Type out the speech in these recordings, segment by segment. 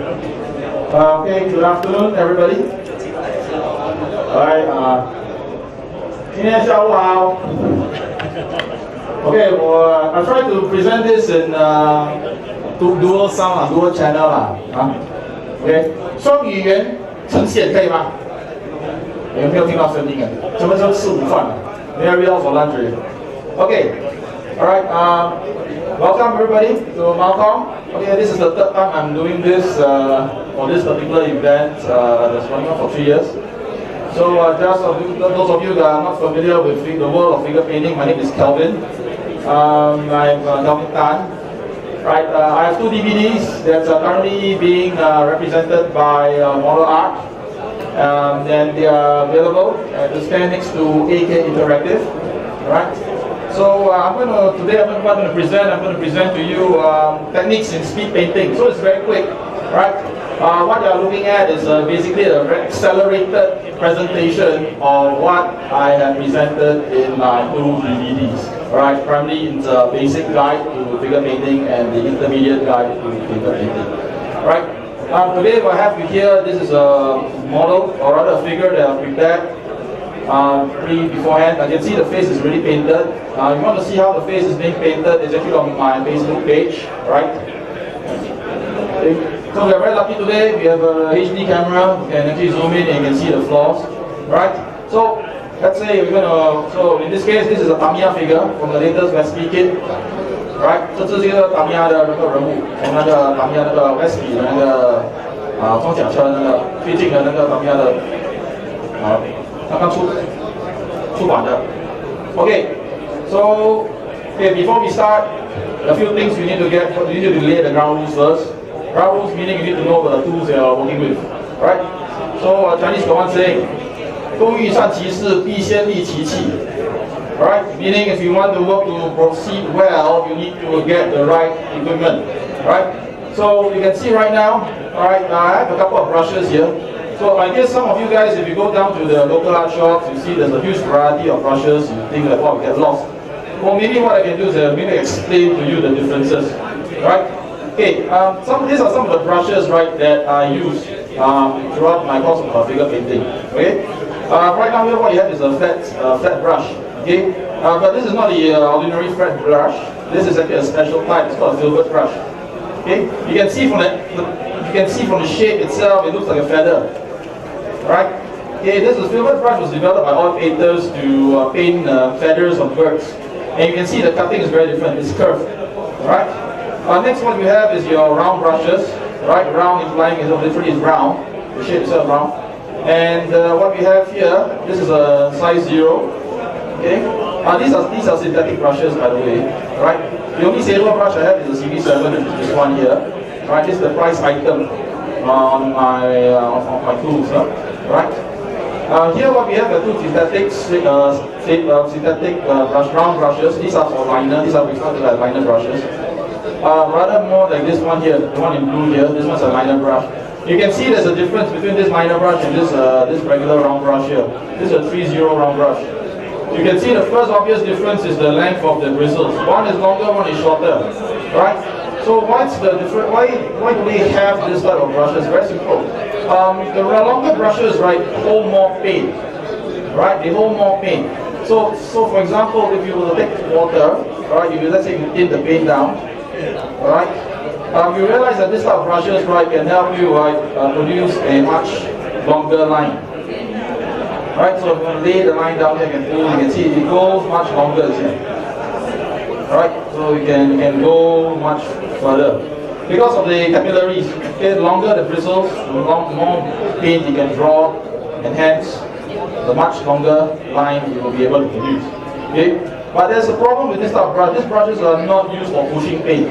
Okay, good afternoon, everybody. Alright, 今天下午好。Okay, I try to present this in dual sound dual channel OK， 双语言呈现可以吗？有没有听到声音啊？什么时候吃午饭？May I read out for lunch? Okay. Alright, welcome everybody to Malcolm. Okay, this is the third time I'm doing this for this particular event that's running on for 3 years. So just those of you that are not familiar with the world of figure painting, my name is Kelvin. I'm Kelvin Tan. Right, I have 2 DVDs that are currently being represented by Model Art. And they are available at the stand next to AK Interactive. Right. So I'm going to present to you techniques in speed painting. So it's very quick, right? What you're looking at is basically an accelerated presentation of what I have presented in my 2 DVDs. Right, primarily it's a basic guide to figure painting and the intermediate guide to figure painting. Right. Today what I have you here, this is a model or rather a figure that I've prepared beforehand. I can see the face is really painted. You want to see how the face is being painted, it's actually on my Facebook page, right? So we are very lucky today. We have a HD camera. You can actually zoom in and you can see the flaws, right? So let's say we're gonna. So in this case, this is a Tamiya figure from the latest Westby kit, right? 这是一个 Tamiya 的那个人物，从那个 Tamiya 那个 Westby 的那个装甲车那个最近的那个 Tamiya 的刚刚出版的。Okay, so before we start, a few things you need to get. You need to lay the ground rules first. Ground rules meaning you need to know the tools you are working with, right? So Chinese got one saying, 工欲善其事，必先利其器. Right? Meaning if you want the work to proceed well, you need to get the right equipment. Right? So you can see right now, alright, I have a couple of brushes here. So I guess some of you guys, if you go down to the local art shops, you see there's a huge variety of brushes. You think like, wow, we get lost. Well, maybe what I can do is maybe explain to you the differences, right? Okay, these are some of the brushes, right, that I use throughout my course of figure painting. Okay, right now here what you have is a flat brush. Okay, but this is not the ordinary flat brush. This is actually a special type. It's called a filbert brush. Okay, you can see from the shape itself, it looks like a feather. Right? Okay, this filbert brush was developed by oil painters to paint feathers of birds. And you can see the cutting is very different, it's curved. Right? Next one we have is your round brushes. Right? Round implying is literally round. The shape itself round. And what we have here, this is a size 0. Okay? These are synthetic brushes, by the way. Right? The only silver brush I have is a CV7, which is this one here. Right? This is the price item on my tools. Right? Here what we have are 2 synthetic round brushes. These are for liner. These are referred to as liner brushes. Rather more like this one here, the one in blue here. This one's a liner brush. You can see there's a difference between this liner brush and this regular round brush here. This is a 3-0 round brush. You can see the first obvious difference is the length of the bristles. One is longer, one is shorter. Right? So what's the difference? Why do we have this type of brushes? Very simple. The longer brushes, right, hold more paint. Right? They hold more paint. So for example, if you were to take water, right, let's say you thin the paint down, right, you realize that this type of brushes, right, can help you, produce a much longer line. Right, so if you lay the line down here, you can see it goes much longer here. Right, so you can go much further. Because of the capillaries, the longer the bristles, the more paint you can draw, and hence the much longer line you will be able to produce. Okay? But there's a problem with this type of brush. These brushes are not used for pushing paint.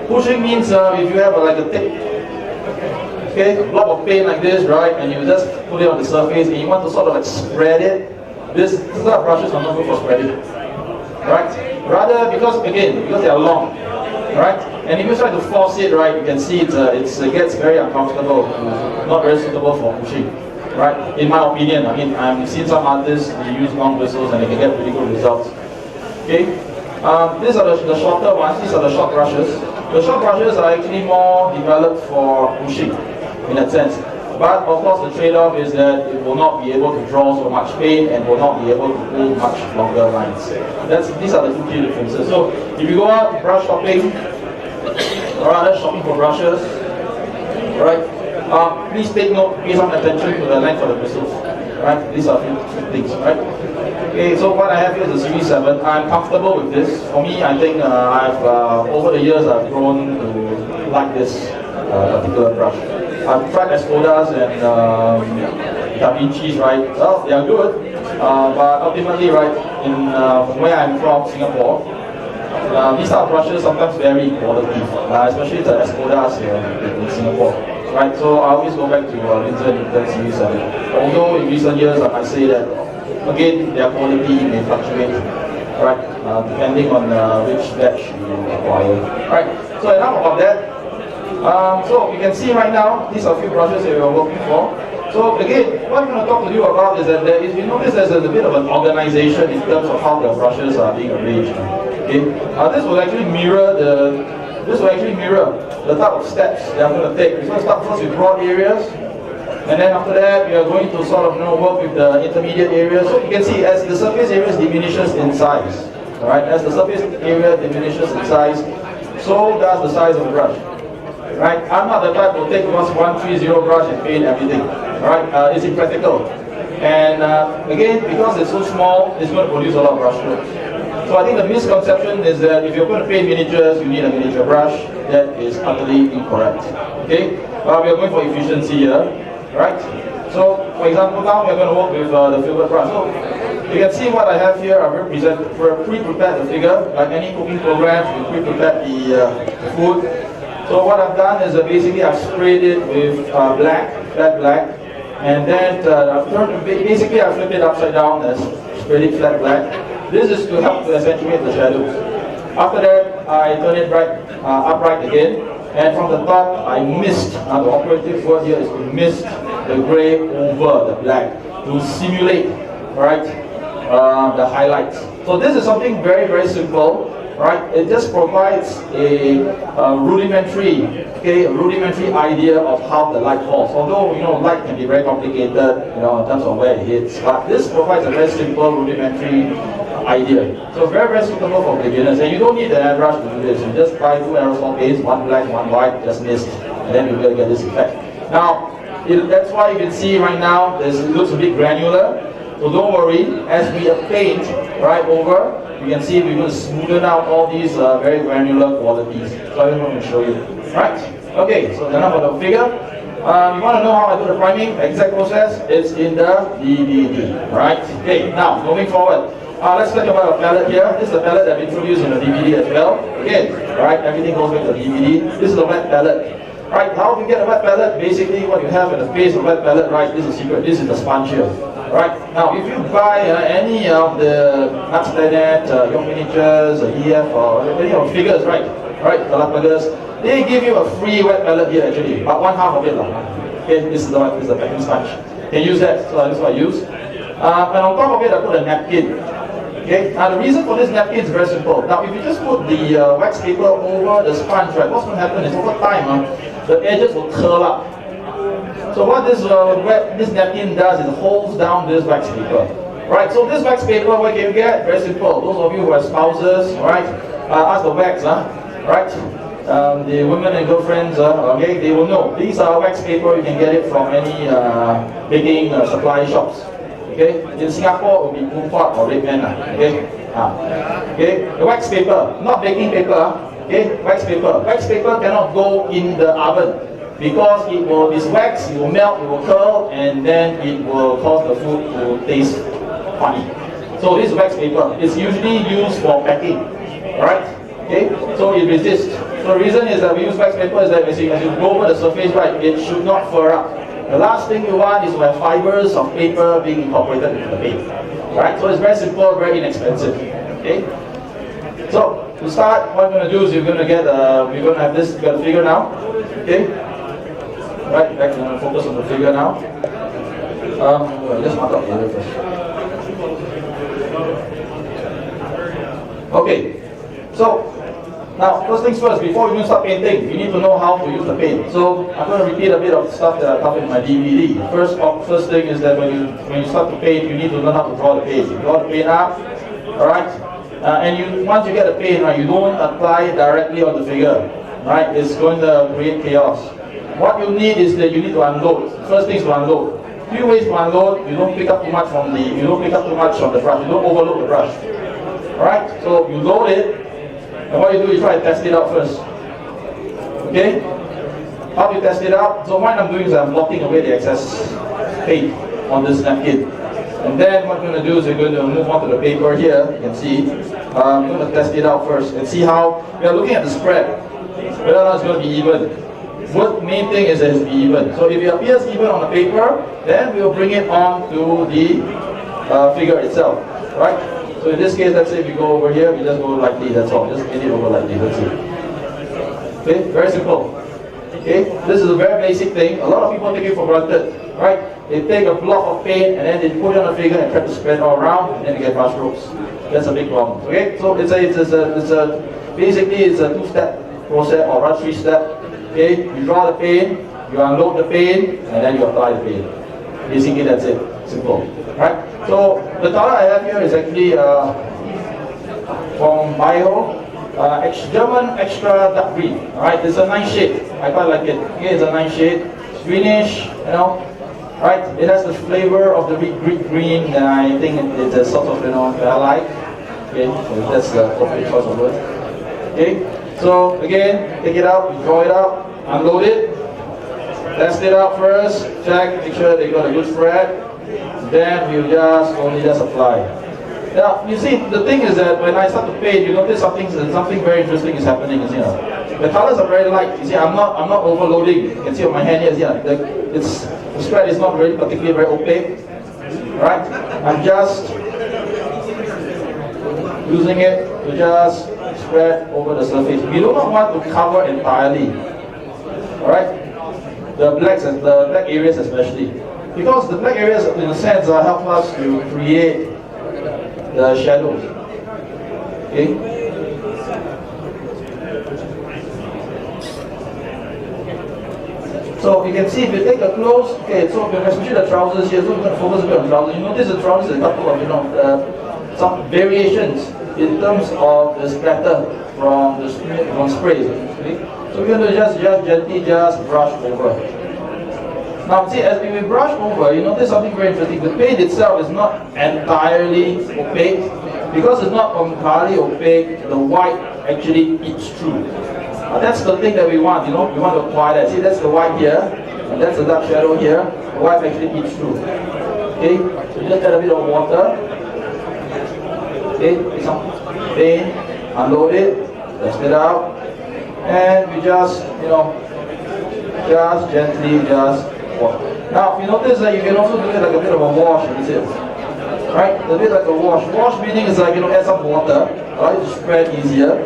Pushing means if you have like a thick blob of paint like this, right, and you just put it on the surface and you want to sort of like spread it, this type of brushes are not good for spreading. Right? Rather because they are long. Right? And if you try to force it, right, you can see it gets very uncomfortable, not very suitable for pushing. Right? In my opinion, I mean, I've seen some artists, they use long bristles and they can get really good results. Okay? These are the shorter ones, these are the short brushes. The short brushes are actually more developed for pushing, in that sense. But of course, the trade-off is that it will not be able to draw so much paint and will not be able to pull much longer lines. These are the two key differences. So if you go out brush shopping, or rather shopping for brushes, right? Please take note, pay some attention to the length of the bristles. Right? These are a few things, right? Okay, so what I have here is a Series 7. I'm comfortable with this. For me, I think over the years I've grown to like this particular brush. I've tried Escodas and Da Vinci's, right? Well, they are good, but ultimately, right, from where I'm from, Singapore, these type of brushes sometimes vary in quality, especially the Escodas in Singapore. Right, so I always go back to Lindsay Newton Series 7. Although in recent years I might say that, again, their quality may fluctuate, right, depending on which batch you acquire. Right, so enough about that. So you can see right now, these are a few brushes that we are working for. So again, what I'm going to talk to you about is that you notice there's a bit of an organization in terms of how the brushes are being arranged. Okay, this will actually mirror the type of steps that I'm going to take. We're going to start first with broad areas, and then after that we are going to sort of work with the intermediate areas. So you can see as the surface area diminishes in size, alright, as the surface area diminishes in size, so does the size of the brush. Right? I'm not the type to take 130 brush and paint everything. Alright? It's impractical. And again, because it's so small, it's going to produce a lot of brush strokes. So I think the misconception is that if you're going to paint miniatures, you need a miniature brush. That is utterly incorrect. Okay? We are going for efficiency here. Right? So, for example, now we're going to work with the filbert brush. So, you can see what I have here. I've pre-prepared the figure. Like any cooking programs, we pre-prepared the food. So what I've done is basically I've sprayed it with flat black, and then basically I flipped it upside down and sprayed it flat black. This is to help to accentuate the shadows. After that, I turn it upright again, and from the top I mist. The operative word here is to mist the grey over the black to simulate, right, the highlights. So this is something very, very simple. Right, it just provides a rudimentary idea of how the light falls. Although light can be very complicated, in terms of where it hits, but this provides a very simple rudimentary idea. So very, very suitable for beginners. And you don't need an airbrush to do this. You just buy 2 aerosol paints, one black, one white, just mist, and then you will get this effect. Now, that's why you can see right now it looks a bit granular. So don't worry, as we paint right over, you can see we're going to smoothen out all these very granular qualities. So I'm going to show you. Right? Okay, so enough of the figure. You want to know how I do the priming? Exact process. It's in the DVD. Right? Okay, now moving forward. Let's talk about a palette here. This is a palette that I've introduced in the DVD as well. Again, right? Everything goes back to the DVD. This is a wet palette. Right? How do you get a wet palette? Basically, what you have in the base of a wet palette, right? This is the secret. This is the sponge here. Right, now if you buy any of the Nuts Planet, Young Miniatures, EF, or any of figures, right, Galapagos, they give you a free wet palette here actually, but 1/2 of it. Okay, this is the packing sponge. You can use that, so that's what I use. And on top of it, I put a napkin. Okay, now the reason for this napkin is very simple. Now if you just put the wax paper over the sponge, right, what's going to happen is over time, the edges will curl up. So what this napkin does is it holds down this wax paper. Right, so this wax paper, what can you get? Very simple. Those of you who have spouses, right, ask the wax, right? The women and girlfriends, okay, they will know. These are wax paper, you can get it from any baking supply shops. Okay, in Singapore it will be Boon Huat or Red Man, okay? Okay, the wax paper, not baking paper, okay, wax paper. Wax paper cannot go in the oven. Because this wax, it will melt, it will curl, and then it will cause the food to taste funny. So this wax paper is usually used for packing, right? Okay, so it resists. So the reason is that we use wax paper is that as you go over the surface, right, it should not fur up. The last thing you want is to have fibers of paper being incorporated into the paint, right? So it's very simple, very inexpensive. Okay. So to start, what I'm going to do is we're going to have this, got a figure now. Okay. Right, back to focus on the figure now. Just mark up the other first. Okay, so Now, first things first, before you even start painting, you need to know how to use the paint. So I'm going to repeat a bit of stuff that I covered in my DVD. First thing is that when you start to paint, you need to learn how to draw the paint. You draw the paint up, all right? Once you get the paint, right, you don't apply it directly on the figure, right? It's going to create chaos. What you need is that you need to unload. First thing is to unload. Few ways to unload. You don't pick up too much from the brush. You don't overload the brush. All right? So you load it. And what you do is try to test it out first. Okay? How do you test it out? So what I'm doing is I'm blotting away the excess paint on this napkin. And then what we're going to do is we're going to move on to the paper here. You can see. I'm going to test it out first and see how we are looking at the spread. Whether or not it's going to be even. What main thing is that it's be even. So if it appears even on the paper, then we'll bring it on to the figure itself. Right? So in this case, let's say we go over here, we just go lightly, that's all. Just paint it over lightly, that's it. Okay, very simple. Okay, this is a very basic thing. A lot of people take it for granted, right? They take a block of paint and then they put it on the figure and try to spread all around, and then they get brush strokes. That's a big problem. Okay, so basically it's a two-step process or rather three-step. Okay, you draw the paint, you unload the paint, and then you apply the paint. Basically, that's it. Simple, right? So the color I have here is actually from Bio, German extra dark green. All right, it's a nice shade. I quite like it. Okay, it's a nice shade. It's greenish, you know. Right? It has the flavor of the Greek green, and I think it's a sort of, that I like. Okay, so that's the appropriate choice of word. Okay, so again, take it out, you draw it out, unload it, test it out first, check, make sure they got a good spread. Then you only apply. Now you see, the thing is that when I start to paint, you notice something very interesting is happening. The colors are very light. You see, I'm not overloading. You can see on my hand here. The spread is not really particularly very opaque. Right? I'm just using it to just spread over the surface. We do not want to cover entirely. All right? The blacks and the black areas especially. Because the black areas, in a sense, help us to create the shadows. Okay? So you can see if you take a close, okay, so especially the trousers here, so we're going to focus a bit on trousers. You notice the trousers, a couple of, some variations in terms of the splatter from sprays. Okay? So we're going to just gently brush over. Now see, as we brush over, you notice something very interesting. The paint itself is not entirely opaque. Because it's not entirely opaque, the white actually eats through. That's the thing that we want, we want to apply that. See, that's the white here, and that's the dark shadow here. The white actually eats through. Okay, so just add a bit of water. Okay, some paint, unload it, test it out, and we just gently wash. Now, if you notice that you can also do it like a bit of a wash, right? A bit like a wash. Wash meaning is like, add some water, right, to spread easier.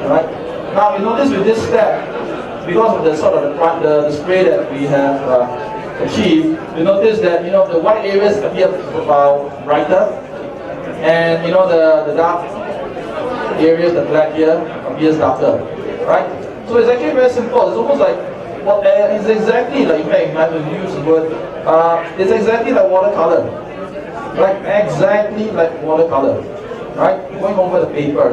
Right? Now, you notice with this step, because of the sort of the spray that we have achieved, you notice that, the white areas appear brighter, and, the dark areas, the black here, appears darker. Right? So it's actually very simple. It's almost like, it's exactly like, in fact, if I use the word, it's exactly like watercolor. Right? Exactly like watercolor. Right? Going over the paper.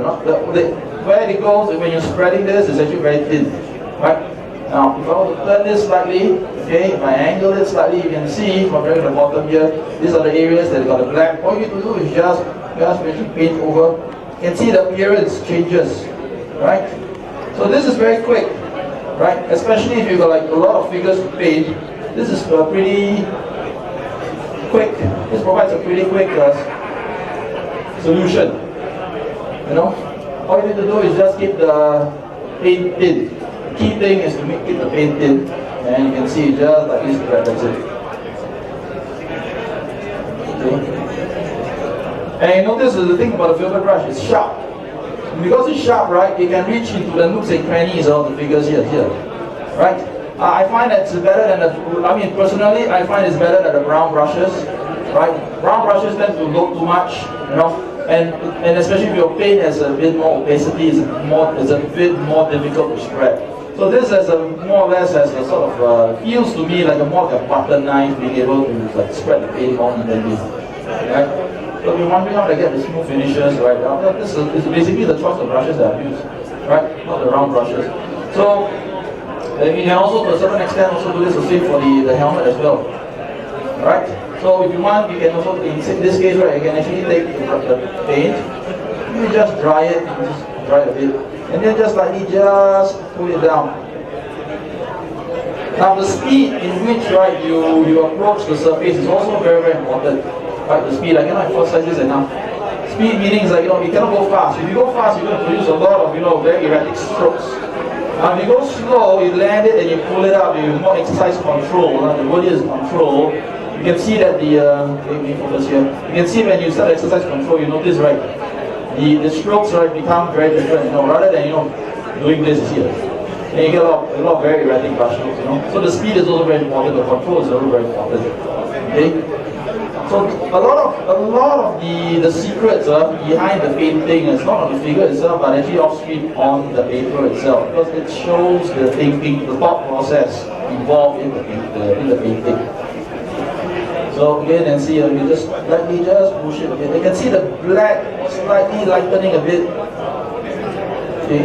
Where it goes, when you're spreading this, it's actually very thin. Right? Now, if I were to turn this slightly, okay, if I angle it slightly, you can see from very the bottom here, these are the areas that got the black. All you need to do is just basically paint over. You can see the appearance changes. Right? So this is very quick. Right? Especially if you've got like a lot of figures to paint, this is pretty quick. This provides a pretty quick solution. All you need to do is just keep the paint thin. The key thing is to keep the paint thin, and you can see just like this. That's it. Okay. And you notice the thing about the filbert brush is sharp. Because it's sharp, right, it can reach into the nooks and crannies of the figures here, right? I find that it's better than personally, I find it's better than the brown brushes, right? Brown brushes tend to load too much, and especially if your paint has a bit more opacity, it's a bit more difficult to spread. So this has a more or less has a sort of feels to me like a more like a butter knife, being able to like spread the paint more evenly, right? So if you're wondering how to get the smooth finishes, right? This is basically the choice of brushes that I've used, right? Not the round brushes. So you can also, to a certain extent, also do this the same for the helmet as well, right? So if you want, you can also, in this case, right, you can actually take the paint, you just dry it, a bit, and then just lightly just pull it down. Now the speed in which, right, you approach the surface is also very, very important. Right, the speed, I cannot emphasize this enough. Speed meaning is like, you cannot go fast. If you go fast, you're going to produce a lot of, very erratic strokes. Now if you go slow, you land it and you pull it up, you more exercise control. The word is control. You can see that let me focus here. You can see when you start exercise control, you notice, right, the strokes, right, become very different, rather than, doing this here. And you get a lot of very erratic brush strokes, So the speed is also very important, the control is also very important. Okay? So a lot of the secrets behind the painting is not on the figure itself, but actually off-screen on the paper itself, because it shows the thinking, the thought process involved in the painting. So again, and see, let me just push it a bit. You can see the black slightly lightening a bit. Okay.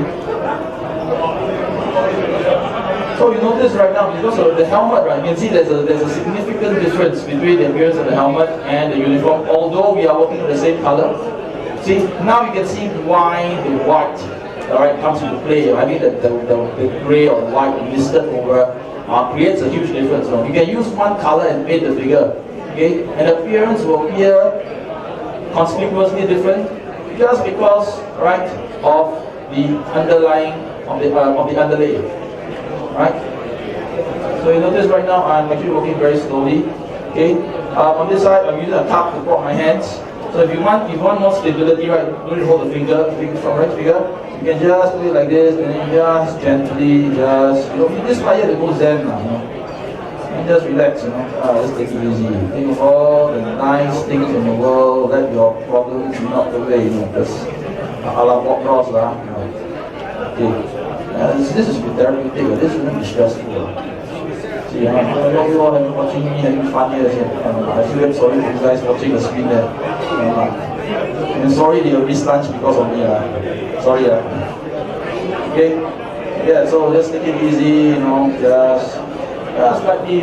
So you notice right now, because of the helmet, right, you can see there's a significant difference between the appearance of the helmet and the uniform, although we are working in the same color. See, now you can see why the white, alright, comes into play. I mean, the grey or white misted over creates a huge difference. You can use one color and paint the figure, okay, and the appearance will appear conspicuously different just because, right, of the underlying of the underlay. Right? So you notice right now I'm actually working very slowly. Okay? On this side I'm using a cup to prop my hands. So if you want more stability, right, don't hold the finger from right finger. You can just do it like this and then just gently you just fire to go zen now, And just relax, just take it easy. Think of all the nice things in the world, let your problems melt away, just a la Bob Ross, Okay. This is therapeutic, this shouldn't be stressful. See, I know you all have watching me having fun here. I feel very sorry for you guys watching the screen there. And sorry they will miss lunch because of me. Sorry. Okay? Yeah, so just take it easy, just slightly,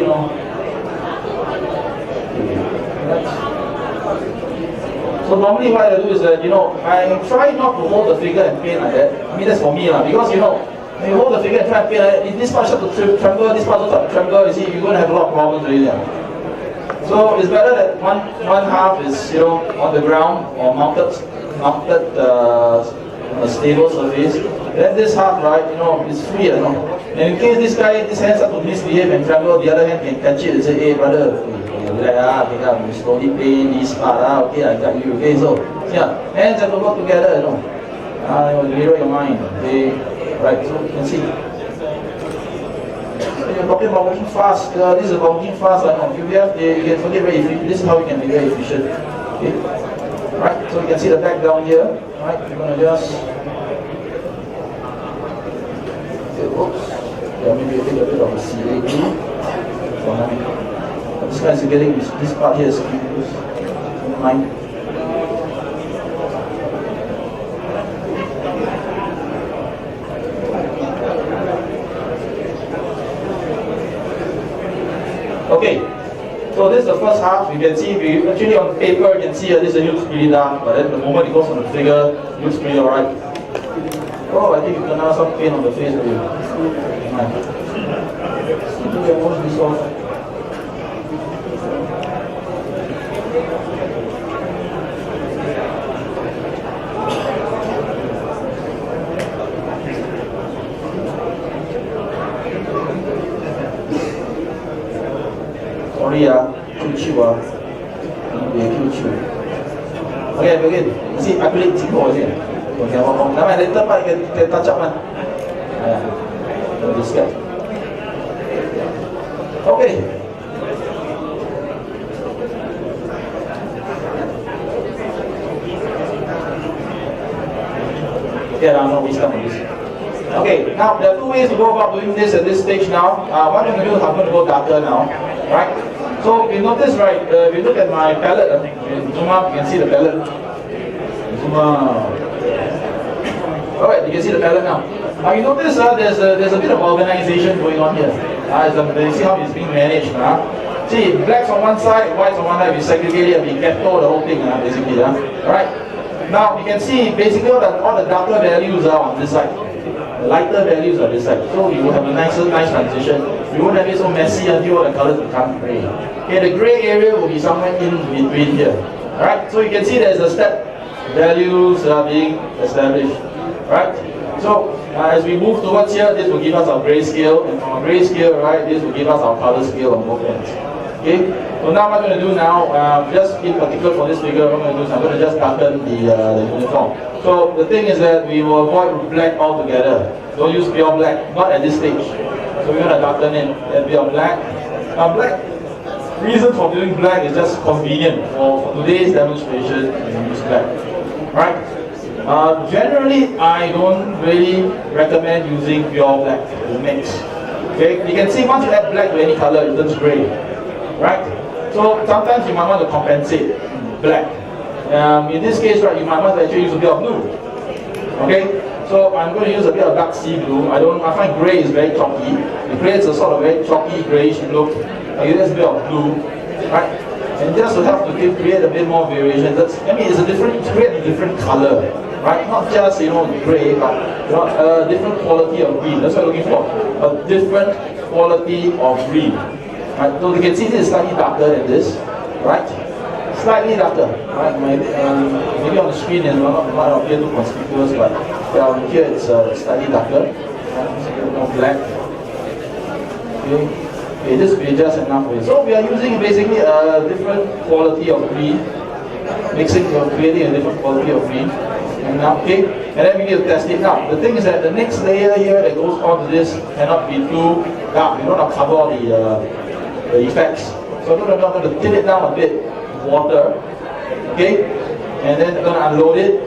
So normally what I do is that, I try not to hold the figure and paint like that. I mean, that's for me, because, when you hold the figure and try and paint, if this part starts to tremble, this part starts to tremble, you see, you're going to have a lot of problems really. So it's better that one half is, on the ground or mounted on a stable surface. Then this half, right, is free, And in case this hand starts to misbehave and tremble, the other hand can catch it and say, hey brother, you slowly paint this part, okay, I got you, okay, so, yeah, hands have to work together, mirror your mind, okay, right, so you can see. You're talking about working fast, this is about working fast, you can forget very efficient, this is how you can be very efficient, okay, right, so you can see the back down here, right, you're going to just, oops, yeah, maybe you take a bit of a CA for now. This guy's getting this part here is confused. Don't mind. Okay, so this is the first half. You can see, actually on paper, you can see this looks pretty dark, but then the moment it goes on the figure, it looks pretty alright. Oh, I think you can have some paint on the face of you. You can wash this off. Sorry, Q2. Okay, begin. You see, acrylics here. Okay, now later part you can touch up, this guy. Okay. Yeah, I'm not wasting on this. Okay, now there are two ways to go about doing this at this stage now. What I'm going to do is I'm going to go darker now, right? So you notice, right, if you look at my palette, zoom up, you can see the palette. Zoom up. Alright, you can see the palette now. You notice there's a bit of organization going on here. You see how it's being managed. See, blacks on one side, whites on one side, we segregate it, we ghetto the whole thing, basically. Alright? Now, you can see basically all the darker values are on this side. The lighter values are this side. So you will have a nice transition. You won't have it so messy until all the colors become grey. Okay, the grey area will be somewhere in between here. Alright? So you can see there's a step. Values are being established. Right? So, as we move towards here, this will give us our grayscale, and from our grayscale, right, this will give us our color scale on both ends. Okay? So now what I'm going to do now, just in particular for this figure, what I'm going to do is I'm going to just darken the uniform. So the thing is that we will avoid black altogether. Don't use pure black, not at this stage. So we're going to darken it and pure black. Now black, reason for doing black is just convenient. For today's demonstration, we use black. Right? Generally, I don't really recommend using pure black to mix. Okay, you can see once you add black to any color, it turns grey, right? So sometimes you might want to compensate black. In this case, right, you might want to actually use a bit of blue. Okay, so I'm going to use a bit of dark sea blue. I find grey is very chalky. It creates a sort of very chalky greyish look. I use a bit of blue, right? And just to help to create a bit more variation. It's create a different color. Right, not just grey, but a different quality of green. That's what I'm looking for. A different quality of green. Right, so you can see this is slightly darker than this, right? Slightly darker. Right, maybe on the screen it might not appear too conspicuous, but here it's slightly darker. Right, more black. Okay, this will be just enough for it. So we are using basically a different quality of green, creating a different quality of green. And then we need to test it now. The thing is that the next layer here that goes on to this cannot be too dark. We don't want to cover all the effects. So I'm going to thin it down a bit with water. Okay? And then I'm going to unload it.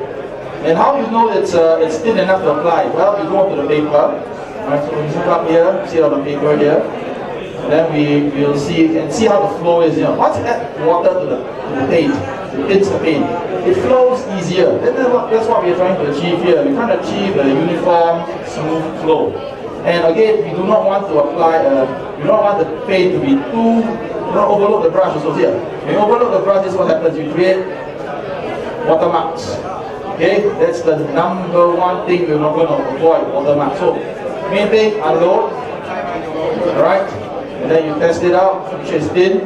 And how you know it's thin enough to apply? Well, you go onto the paper. Right, so we zoom up here, see on the paper here. And then we will see and see how the flow is. Once you add water to the paint, it hits the paint. It flows easier. That's what we're trying to achieve here. We're trying to achieve a uniform, smooth flow. And again, we do not want to apply, we don't want the paint to be too, overload the brush also here. When you overload the brush, this is what happens. You create watermarks. Okay, that's the number one thing we're not going to avoid, watermarks. So, main thing, unload. Alright, and then you test it out, make sure it's thin.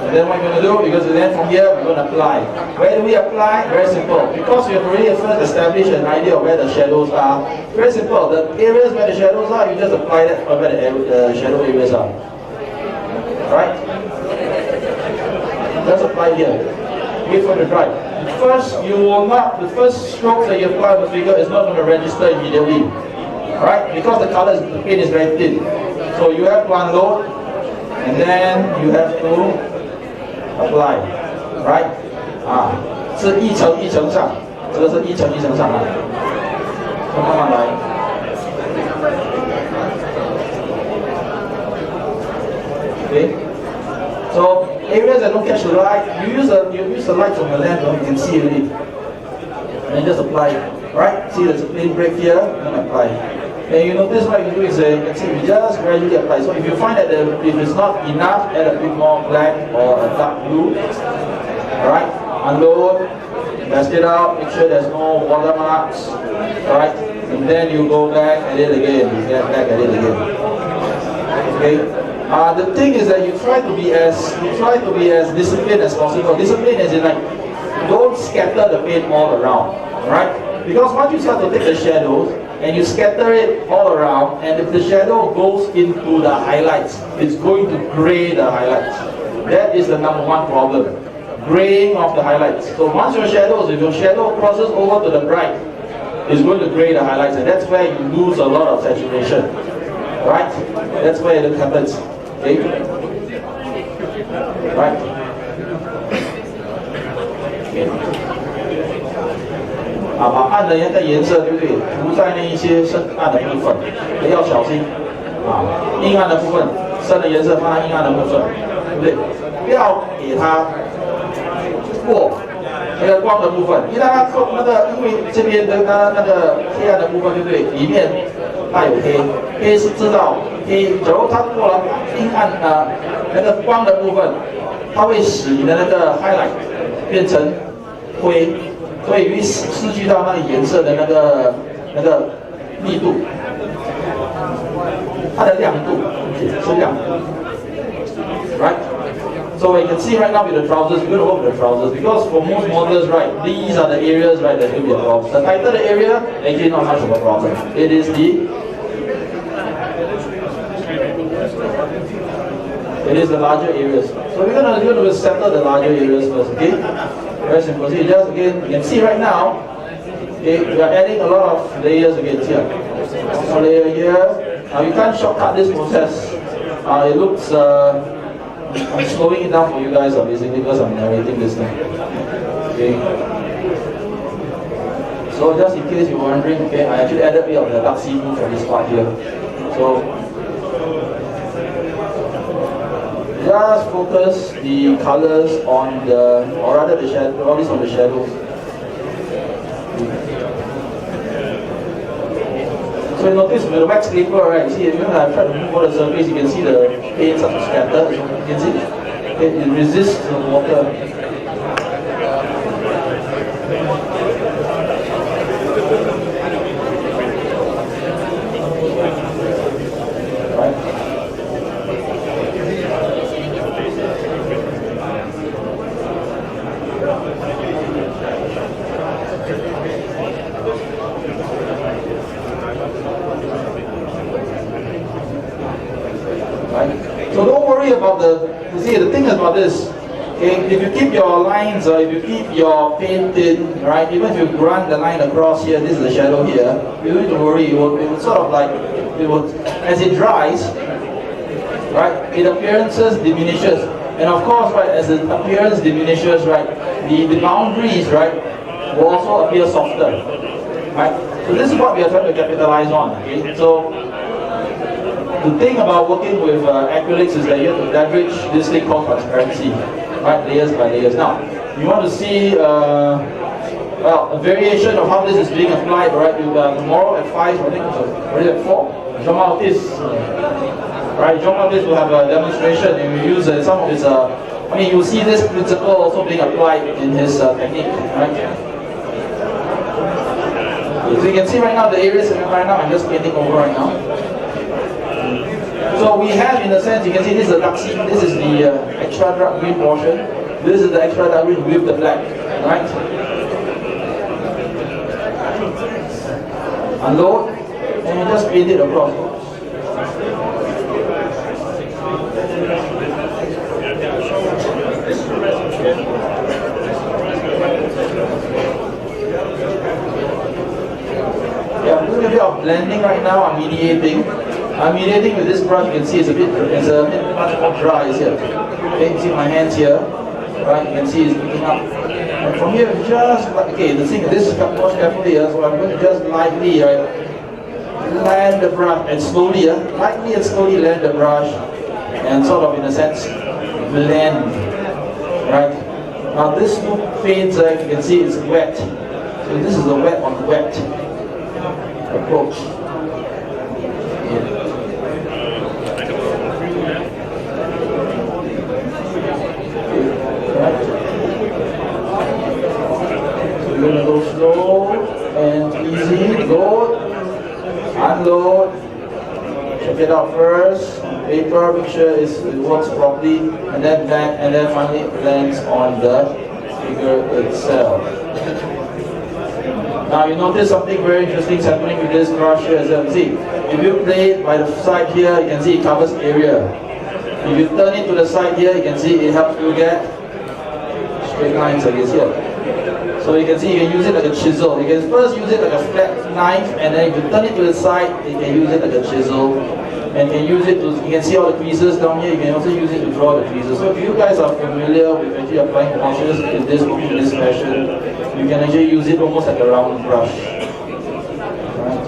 And then what you're going to do, because then from here we're going to apply. Where do we apply? Very simple. Because we have already first established an idea of where the shadows are. Very simple. The areas where the shadows are, you just apply that where the shadow areas are. Right? Just apply here. Wait for it to dry. The first strokes that you apply on the figure is not going to register immediately. Right? Because the paint is very thin. So you have to unload, and then you have to apply, right? 是一层一层上，这个是一层一层上来，慢慢来。Okay. So areas that don't catch the light, you use the light from your lamp, you can see it, and then just apply it. Right? See, there's a plain break here, and then apply. And you notice what you do is you just gradually apply. So if you find that if it's not enough, add a bit more black or a dark blue. Alright, unload, test it out, make sure there's no watermarks. Alright, and then you go back at it again, you get back at it again. Okay. The thing is that you try to be as disciplined as possible. Discipline is in don't scatter the paint all around. Right? Because once you start to take the shadows, and you scatter it all around, and if the shadow goes into the highlights, it's going to gray the highlights. That is the number one problem. Graying of the highlights. So once if your shadow crosses over to the bright, it's going to gray the highlights, and that's where you lose a lot of saturation. Right? That's where it happens. Okay? Right? Okay. 把暗的那个颜色，对不对？涂在那一些深暗的部分，也要小心阴暗的部分，深的颜色放在阴暗的部分，对不对？不要给它过那个光的部分，因为它因为这边的它那个黑暗的部分，对不对？里面带有黑，黑是知道黑，假如它过了阴暗那个光的部分，它会使你的那个 highlight 变成灰，所以会失去到那个颜色的那个密度，它的亮度是亮度 ，right？ So you can see right now with the trousers, we're going to work with the trousers because for most models, right, these are the areas, right, that will be a problem. The tighter the area, actually not much of a problem. It is the larger areas. So we're going to settle the larger areas first, okay? Very simple. So you can see right now, okay, we are adding a lot of layers again here. One layer here. Now you can't shortcut this process. It looks, I'm slowing it down for you guys, basically, because I'm narrating this thing. Okay. So just in case you're wondering, okay, I actually added a bit of the dark sea blue for this part here. So just focus the colors on or rather the shadow, all this on the shadows. So you notice with the wax paper, right? You see, even when I try to move on the surface, you can see the paint start to scatter. You can see it resists the water. Right? So don't worry about you see, the thing about this, okay, if you keep your lines or if you keep your paint in, right, even if you run the line across here, this is the shadow here, you don't need to worry, it will sort of like, as it dries, right, its appearances diminishes. And of course, right, as the appearance diminishes, right, the boundaries, right, will also appear softer, right. So this is what we are trying to capitalize on, okay. So the thing about working with acrylics is that you have to leverage this thing called transparency, right? Layers by layers. Now, you want to see a variation of how this is being applied, right? Tomorrow at 5, I think, already at 4. Jean-Baptiste, right? Jean-Baptiste will have a demonstration and we use some of his, you'll see this principle also being applied in his technique, right? So you can see right now the areas right now, I'm just painting over right now. So we have, in a sense, you can see this is the dark sea, this is the extra dark green portion, this is the extra dark green with the black, right? Unload, and you just paint it across. Yeah, I'm doing a bit of blending right now, I'm mediating. I'm mediating with this brush. You can see it's a bit much more dry here. Okay, you see my hands here, right? You can see it's picking up. And from here, just like, okay, the thing, this is much carefully here, so I'm going to just lightly, right, land the brush and slowly, lightly and slowly land the brush and sort of, in a sense, blend, right? Now this paint, you can see it's wet. So this is a wet on wet approach. We're going to go slow and easy. Load, unload, check it out first. Paper, make sure it works properly, and then back, and then finally it lands on the figure itself. Now you notice something very interesting is happening with this brush here as well. See, if you play it by the side here, you can see it covers area. If you turn it to the side here, you can see it helps you get straight lines like this here. So you can see you can use it like a chisel. You can first use it like a flat knife, and then if you turn it to the side, you can use it like a chisel and can use it to, you can see all the creases down here, you can also use it to draw the creases. So if you guys are familiar with actually applying washes in this fashion, you can actually use it almost like a round brush. Right?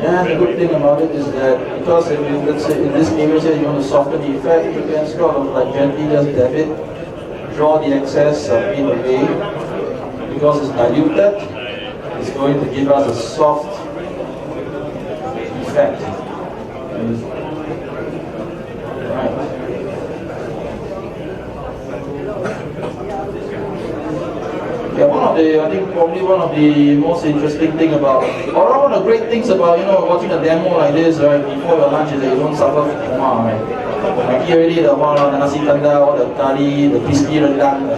And the good thing about it is that because if you, let's say in this area here you want to soften the effect, you can sort of like gently just dab it, draw the excess paint away. Because it's diluted, it's going to give us a soft effect. Right. Yeah, I think probably one of the most interesting thing about, or one of the great things about, watching a demo like this, right, before your lunch is that you don't suffer from coma, right? Like here already, the nasi kandar, all the curry, the crispy rendang,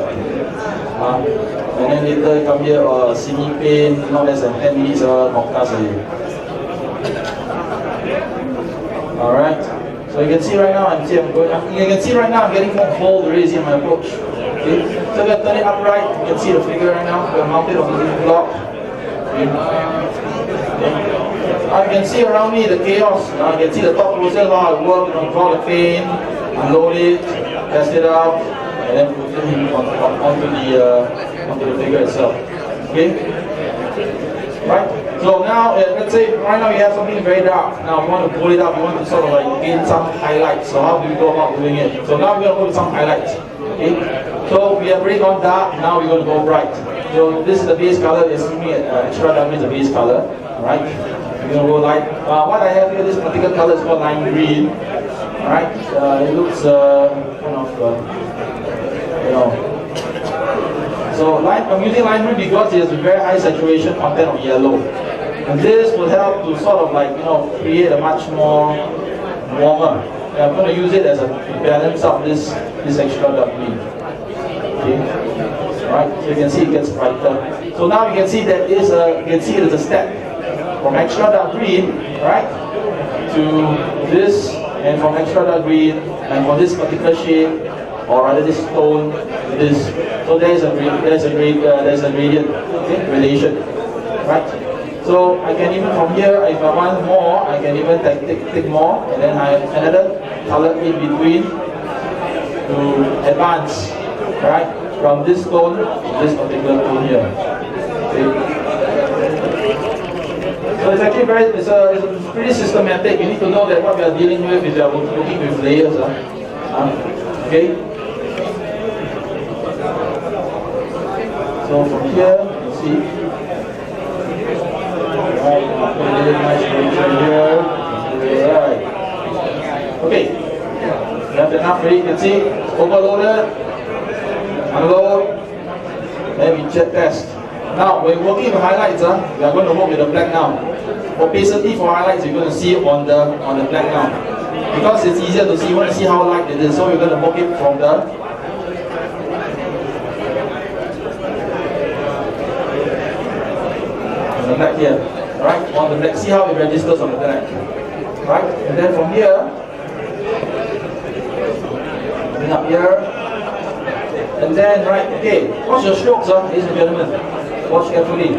and then later come here, simi pain, not less than 10 minutes, noktas already. Alright, so you can see right now, you can see right now I'm getting more bold already in my approach. Okay? So if I turn it upright, you can see the figure right now, we're mounted on the block. Okay? Now you can see around me the chaos. Now you can see the thought process, how I work, draw the paint, unload it, test it out, and then put it onto the figure itself. Okay? Right? So now, let's say right now you have something very dark. Now you want to pull it up, you want to sort of like gain some highlights. So how do we go about doing it? So now we're going to go with some highlights. Okay? So we have already gone dark, now we're going to go bright. So this is the base color, extra dark is the base color. Right? We're going to go light. What I have here, this particular color is called lime green. Right? It looks kind of, so I'm using lime green because it has a very high saturation content of yellow. And this will help to sort of like, create a much more warmer. And I'm going to use it as a balance of this extra dark green. Okay. Right? So you can see it gets brighter. So now you can see that it is a step from extra dark green, right, to this, and from extra dark green, and for this particular shade, or rather this tone, this. So there's a gradient, okay, relation, right? So I can even from here, if I want more, I can even take more, and then I have another color in between to advance, right? From this tone to this particular tone here. Okay. So it's actually it's pretty systematic. You need to know that what we are dealing with is we are working with layers. Okay. So from here, you see. Right, really nice here. Right. Okay. You have enough ready, you can see. Overloaded. Unload. Then we check test. Now, when we're working with highlights, we are going to work with the black now. Opacity for highlights, you're going to see on the black now. Because it's easier to see, you want to see how light it is, so we're going to work it from the black here. Right? On the black, see how it registers on the black. Right? And then from here, bring up here. And then, right, okay, what's your strokes, ladies and gentlemen? Watch carefully.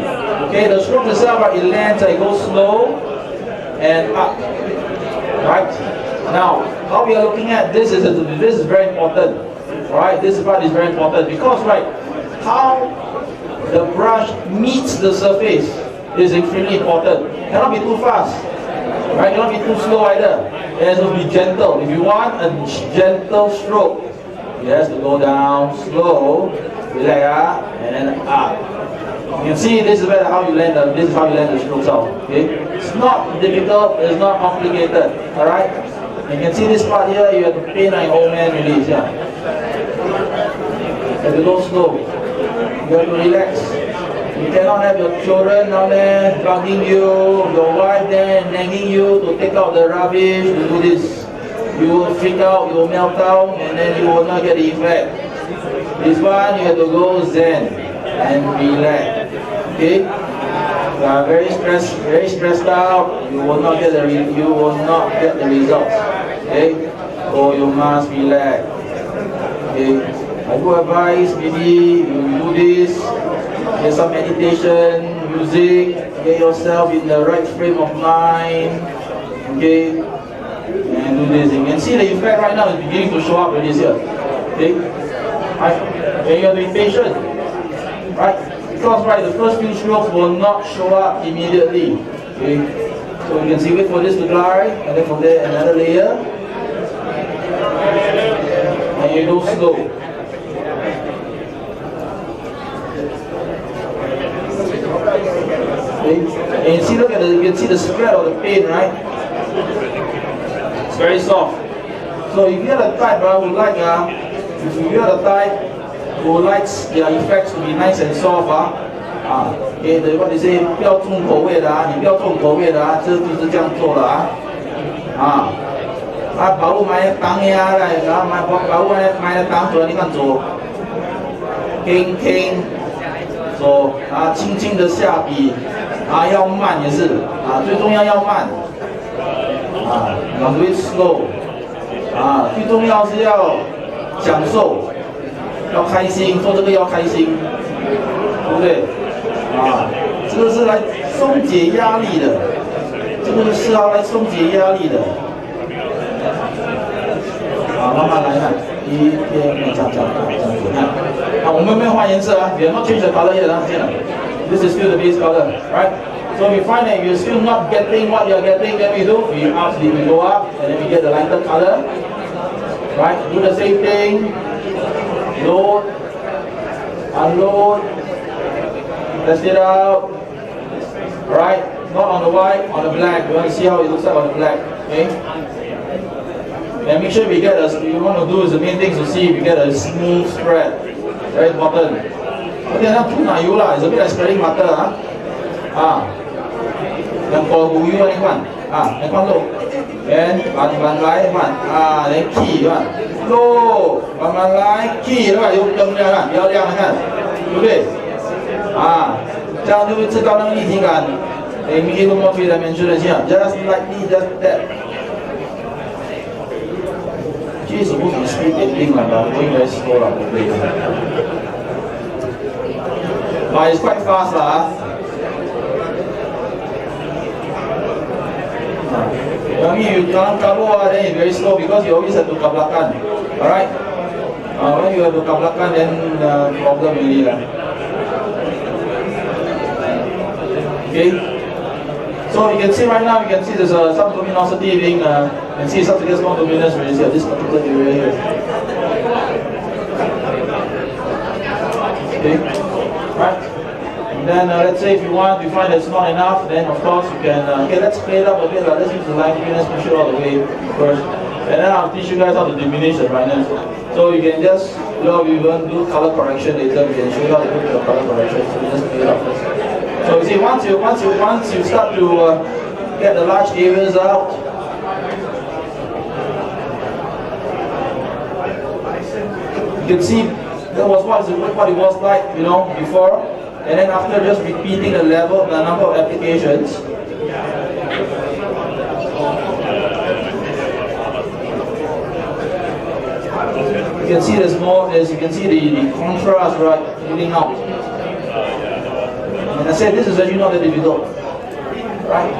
Okay, the stroke itself, right, it lands, it goes slow and up. Right? Now, how we are looking at this is very important. Right? This part is very important because, right, how the brush meets the surface is extremely important. Cannot be too fast. Right? Cannot be too slow either. It has to be gentle. If you want a gentle stroke, it has to go down slow, relax, and then up. You can see this is how you land the strokes out. Okay, it's not difficult, it's not complicated. All right, you can see this part here. You have to paint like old man release. Yeah, you have to go slow. You have to relax. You cannot have your children down there bugging you, your wife there nagging you to take out the rubbish, to do this. You will freak out, you will melt down, and then you will not get the effect. This one, you have to go zen and relax. Okay? You are very stressed out. You will not get the results. Okay? So you must relax. Okay? I do advise maybe you do this. Get some meditation, music. Get yourself in the right frame of mind. Okay, and do this. You can see the effect right now is beginning to show up already here. Okay, right, and you have to be patient, right? Because right, the first few strokes will not show up immediately. Okay, so you can see, wait for this to dry, and then from there another layer, and you go slow. Okay. And you see, look at you can see the spread of the paint, right? It's very soft. So if you're the type who like if you're the type who likes their effects to be nice and soft okay, what they say 不要重口味的你不要重口味的就是这样做的保护买当呀来，然后保护买当出来，你看做，轻手轻轻的下笔要慢也是最重要慢must be slow 最重要是要享受，要开心，做这个要开心，对不对？这个是来松解压力的，这个是要来松解压力的。慢慢来看，一天这样子看。我们没有换颜色we have not changed the color yet This is still the base color, right? So if you find that you're still not getting what you're getting, then we go up and then we get the lighter color. Right? Do the same thing. Load, unload, test it out. Right? Not on the white, on the black. You want to see how it looks like on the black. Okay? And make sure we get you want to do is the main thing to see if you get a smooth spread. Very important. Okay, now too na you it's a bit like spreading butter. 像過糊魚你看你看咯，慢慢來看你起看咯，慢慢來起的話有燈亮看，比較亮看，對不對？這樣就會制造那個立體感。make it more three-dimensional here, just lightly, just that. Actually, it's supposed to be speed painting like that, going very slow like but it's quite fast I mean, you can't cover then it's very slow because you always have to kablakan. Alright? When you have to kablakan, then the problem really Okay? So you can see right now, you can see there's some luminosity being, you can see some more luminous really here, this particular area here. Okay? Right? And then let's say if you find it's not enough, then of course you can, okay, let's play it up a bit, let's use the line green, let's push it all the way first. And then I'll teach you guys how to diminish the brightness. So you can just, we will do color correction later, we can show you how to do the color correction, so we just play it up first. So you see, once you start to get the large areas out, you can see that was what it was like, before. And then after just repeating the number of applications, you can see there's more. You can see the contrast right leading out. And I said this is actually not that difficult, right?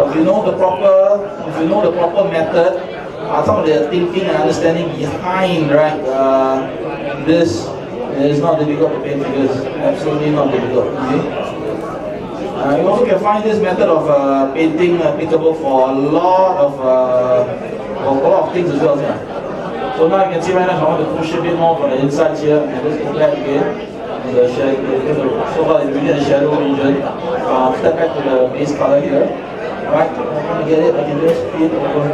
If you know the proper method, some of the thinking and understanding behind this. It's not difficult to paint figures, absolutely not difficult. Okay? You also can find this method of painting applicable for a lot of things as well. Yeah? So now you can see right now, if I want to push a bit more from the inside here, and just go back again. The shadow, so far it's really the shadow region. Step back to the base color here. Alright, I get it, I can just paint over.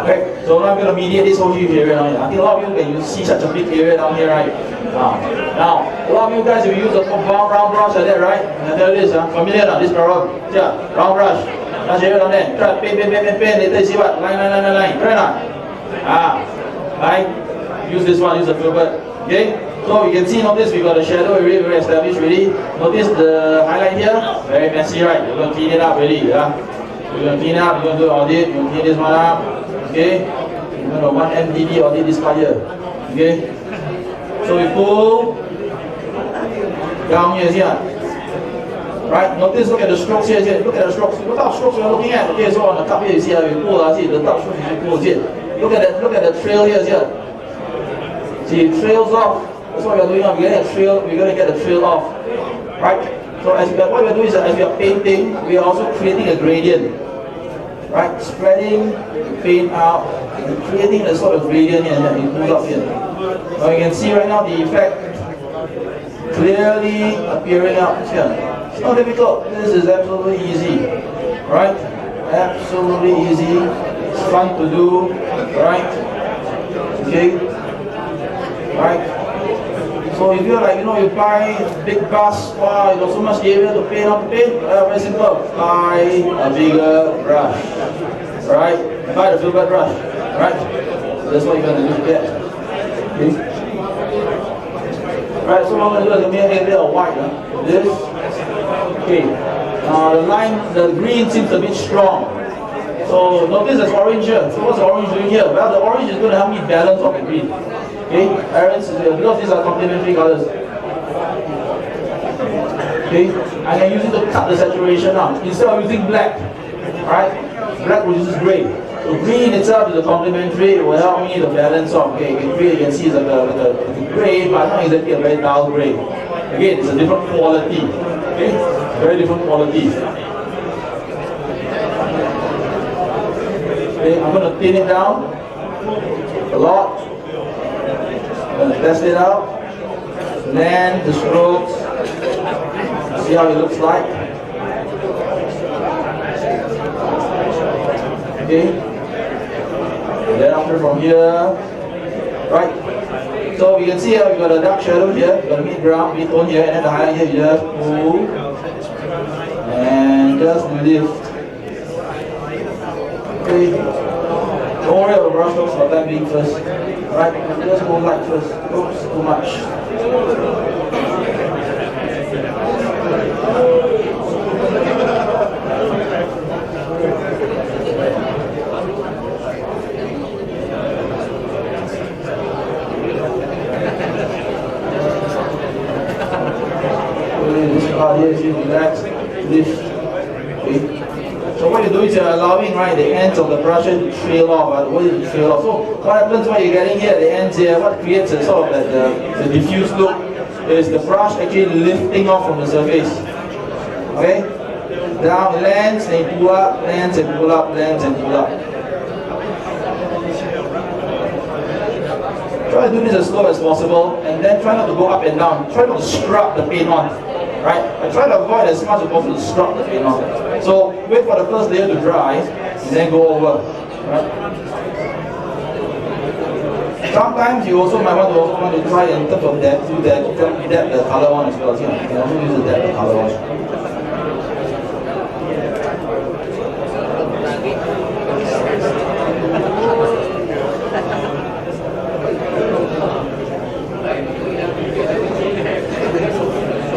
Okay, so now I'm going to mediate this whole huge area down here. I think a lot of you can see such a big area down here, right? Now, a lot of you guys will use a round brush like that, right? And I tell you this, familiar now, this round brush. Large area down there. Try paint, later you see what? Line. Try not. Right? Use this one, use the filbert. Okay? So you can see, notice we got the shadow area very established already. Notice the highlight here, very messy, right? You're going to clean it up already, yeah? You're going to clean it up, you're going to do audit, you're going to clean this one up, okay? 1 mdb on this fire. Okay? So we pull down here. Right? Notice, look at the strokes here. Look at the strokes. What type of strokes we're looking at? Okay, so on the cup here, you see how we pull. See the top strokes you pull. See? Look at the trail here. See, it trails off. That's what we're doing now. We're going to get the trail off. Right? So what we're doing is as we are painting, we are also creating a gradient. Right? Spreading the paint out and creating a sort of gradient here that we pull up here. Now you can see right now the effect clearly appearing out here. It's not difficult. This is absolutely easy. Right? Absolutely easy. It's fun to do. Right? Okay? Right? So if you're like, you buy a big bus, wow, you got so much area to paint, very simple. Buy a bigger brush, right? Buy the filbert brush, right? That's what you're going to do there. Okay? Right, so what I'm going to do is I'm going to make a bit of white. This. Okay. The green seems a bit strong. So notice there's orange here. So what's the orange doing here? Well, the orange is going to help me balance off the green. Okay, because these are complementary colors. Okay, I can use it to cut the saturation out. Instead of using black, right? Black produces gray. So green itself is a complementary, it will help me to balance off. Okay, you can see it's like a gray, but not exactly a very dull gray. Again, it's a different quality. Okay, very different quality. Okay, I'm going to thin it down a lot. I'm going to test it out, land the strokes, see how it looks like. Okay, and then after from here, right, so you can see here we got a dark shadow here, we got a mid-brown, mid-tone here, and then the highlight here you just pull and just lift. Okay, don't worry about brush strokes for time being first. Right, just go light first. Oops, too much. This part here is relax, lift. Okay. So what you're doing is you're allowing, right, the ends of the brush to trail off. What is it trail off? So what happens when you're getting here, the ends here, what creates a sort of the diffuse look is the brush actually lifting off from the surface. Okay? Down, lands, then pull up, lands and pull up, lands and pull up. Try to do this as slow as possible and then try not to go up and down. Try not to scrub the paint on. Right? I try to avoid as much as possible to scrub the paint on. So wait for the first layer to dry and then go over. Right? Sometimes you also might want to try in terms of that, do that the color one as well. You can also use the depth the color one.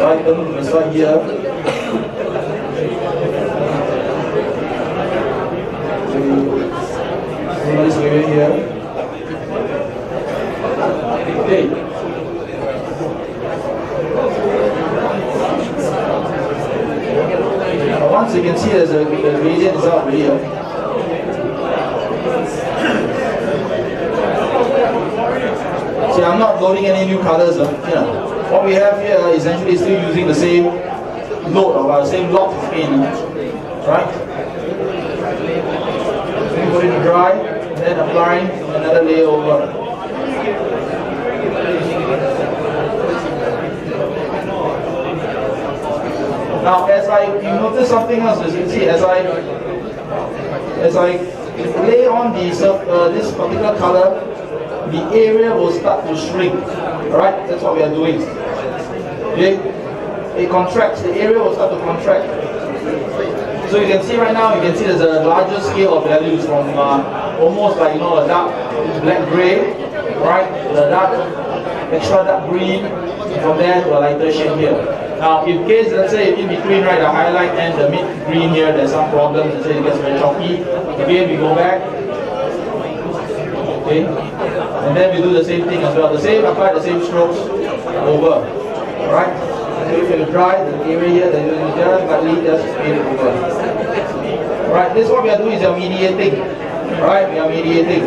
Right, turn to the side here. This area here. Okay. Once you can see there's a gradient is out here. See, I'm not loading any new colors. What we have here essentially is still using the same load of our same lot of paint. Right? Put it to dry, and then applying another layer over. Now, you notice something else. As you can see, as I lay on this particular color, the area will start to shrink. Alright, that's what we are doing. Okay, it contracts. The area will start to contract. So you can see right now, there's a larger scale of values from almost like a dark black gray, right? The extra dark green, from there to a lighter shade here. Now, in case, let's say in between, right, the highlight and the mid green here, there's some problems. Let's say it gets very choppy. Again, we go back. Okay, and then we do the same thing as well. Apply the same strokes over. Alright? So if you dry the area here, then you just lightly just paint it over. Alright, this is what we are doing is we are mediating. Alright, we are mediating.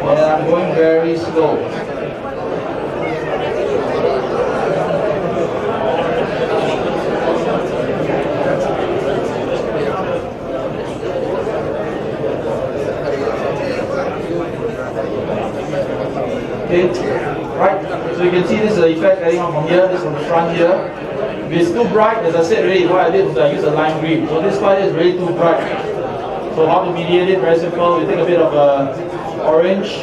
And I'm going very slow. Okay, right, so you can see this is the effect getting on from here, this is from the front here. If it's too bright, as I said already, what I did was I used a lime green. So this part is really too bright. So how to mediate it? Very simple. You take a bit of orange,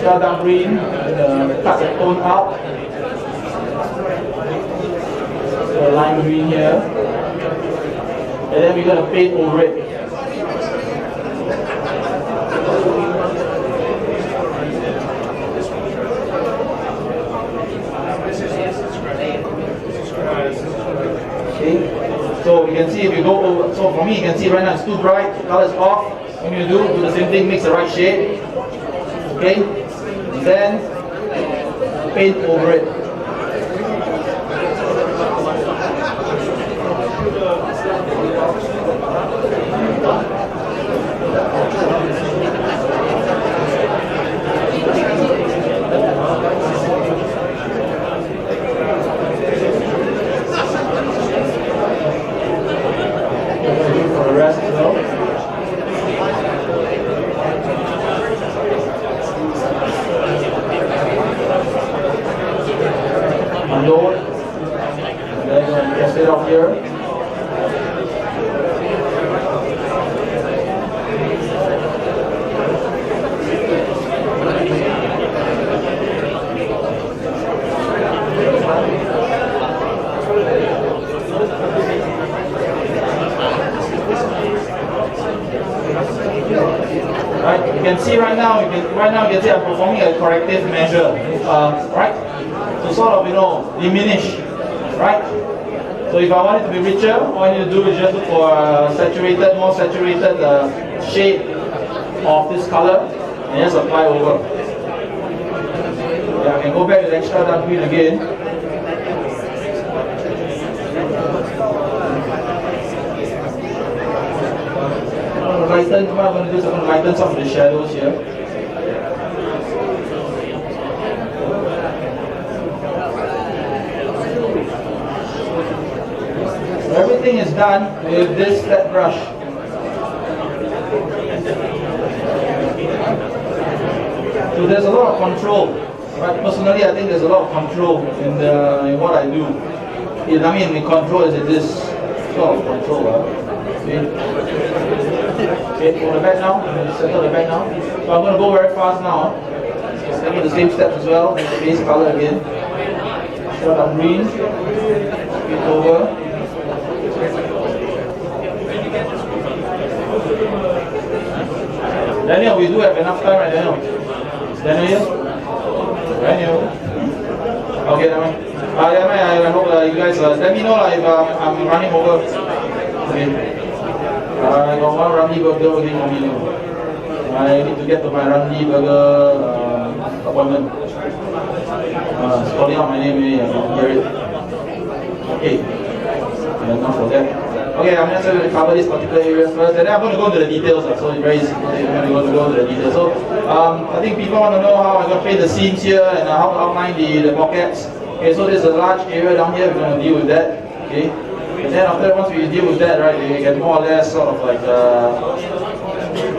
dark green, cut the tone out. So lime green here. And then we're going to paint over it. So you can see if you go over, so for me you can see right now it's too bright, color is off. When you do the same thing, mix the right shade. Okay? Then paint over it. Unload, and then you're going to test it off here. Right, you can see right now, you can see I'm performing a corrective measure, right? To sort of, diminish, right? So if I want it to be richer, all I need to do is just look for a more saturated shade of this color and just apply over. Yeah, I can go back with extra dark green again. What I'm going to do is I'm going to lighten some of the shadows here. Everything is done with this flat brush. So there's a lot of control. Right? Personally, I think there's a lot of control in what I do. The control is in this sort of control. Okay, for the back now. Settle the back now. So I'm going to go very fast now. Just take the same steps as well. The base color again. Start on green. Skip over. Daniel, we do have enough time, right, Daniel? Daniel here? Daniel? Okay, I hope you guys let me know if I'm running over. Okay. I got one Ramly burger waiting for me now. I need to get to my Ramly burger appointment. It's calling out my name, I can hear it. Okay. Enough for that. Okay, I'm just going to cover this particular area first, and then I'm going to go into the details. So it's very simple. I'm going to go into the details. So I think people want to know how I'm going to paint the scenes here and how to outline the pockets. Okay, so there's a large area down here. We're going to deal with that. Okay, and then after once we deal with that, right, we can more or less sort of like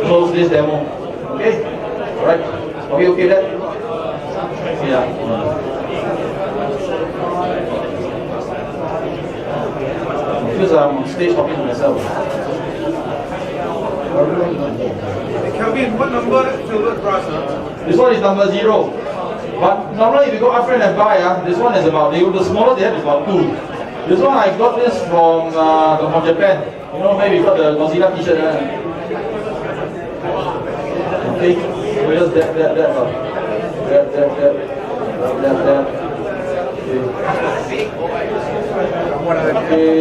close this demo. Okay, all right. Are we okay with that? Yeah. Because I'm on stage talking to myself. Kelvin, what number filbert brush? This one is number 0. But normally if you go upfront and buy, this one is about, the smallest they have is about 2. This one I got this from Japan. Maybe you got the Godzilla t-shirt. Okay, so just that. Okay.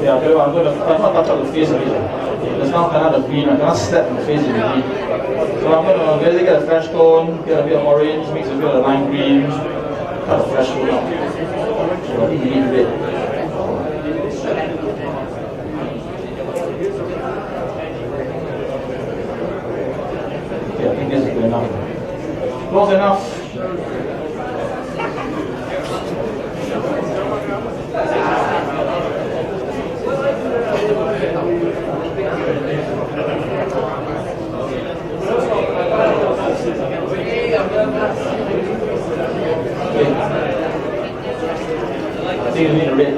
Yeah, I'm going to touch up the face a bit. There's now kind of the green, I cannot step in the face in the green. So I'm going to basically get a fresh tone, get a bit of orange, mix a bit of the lime green, cut a fresh tone out. So I think you need red. Okay, I think this is good enough. Close enough. I think you need a red.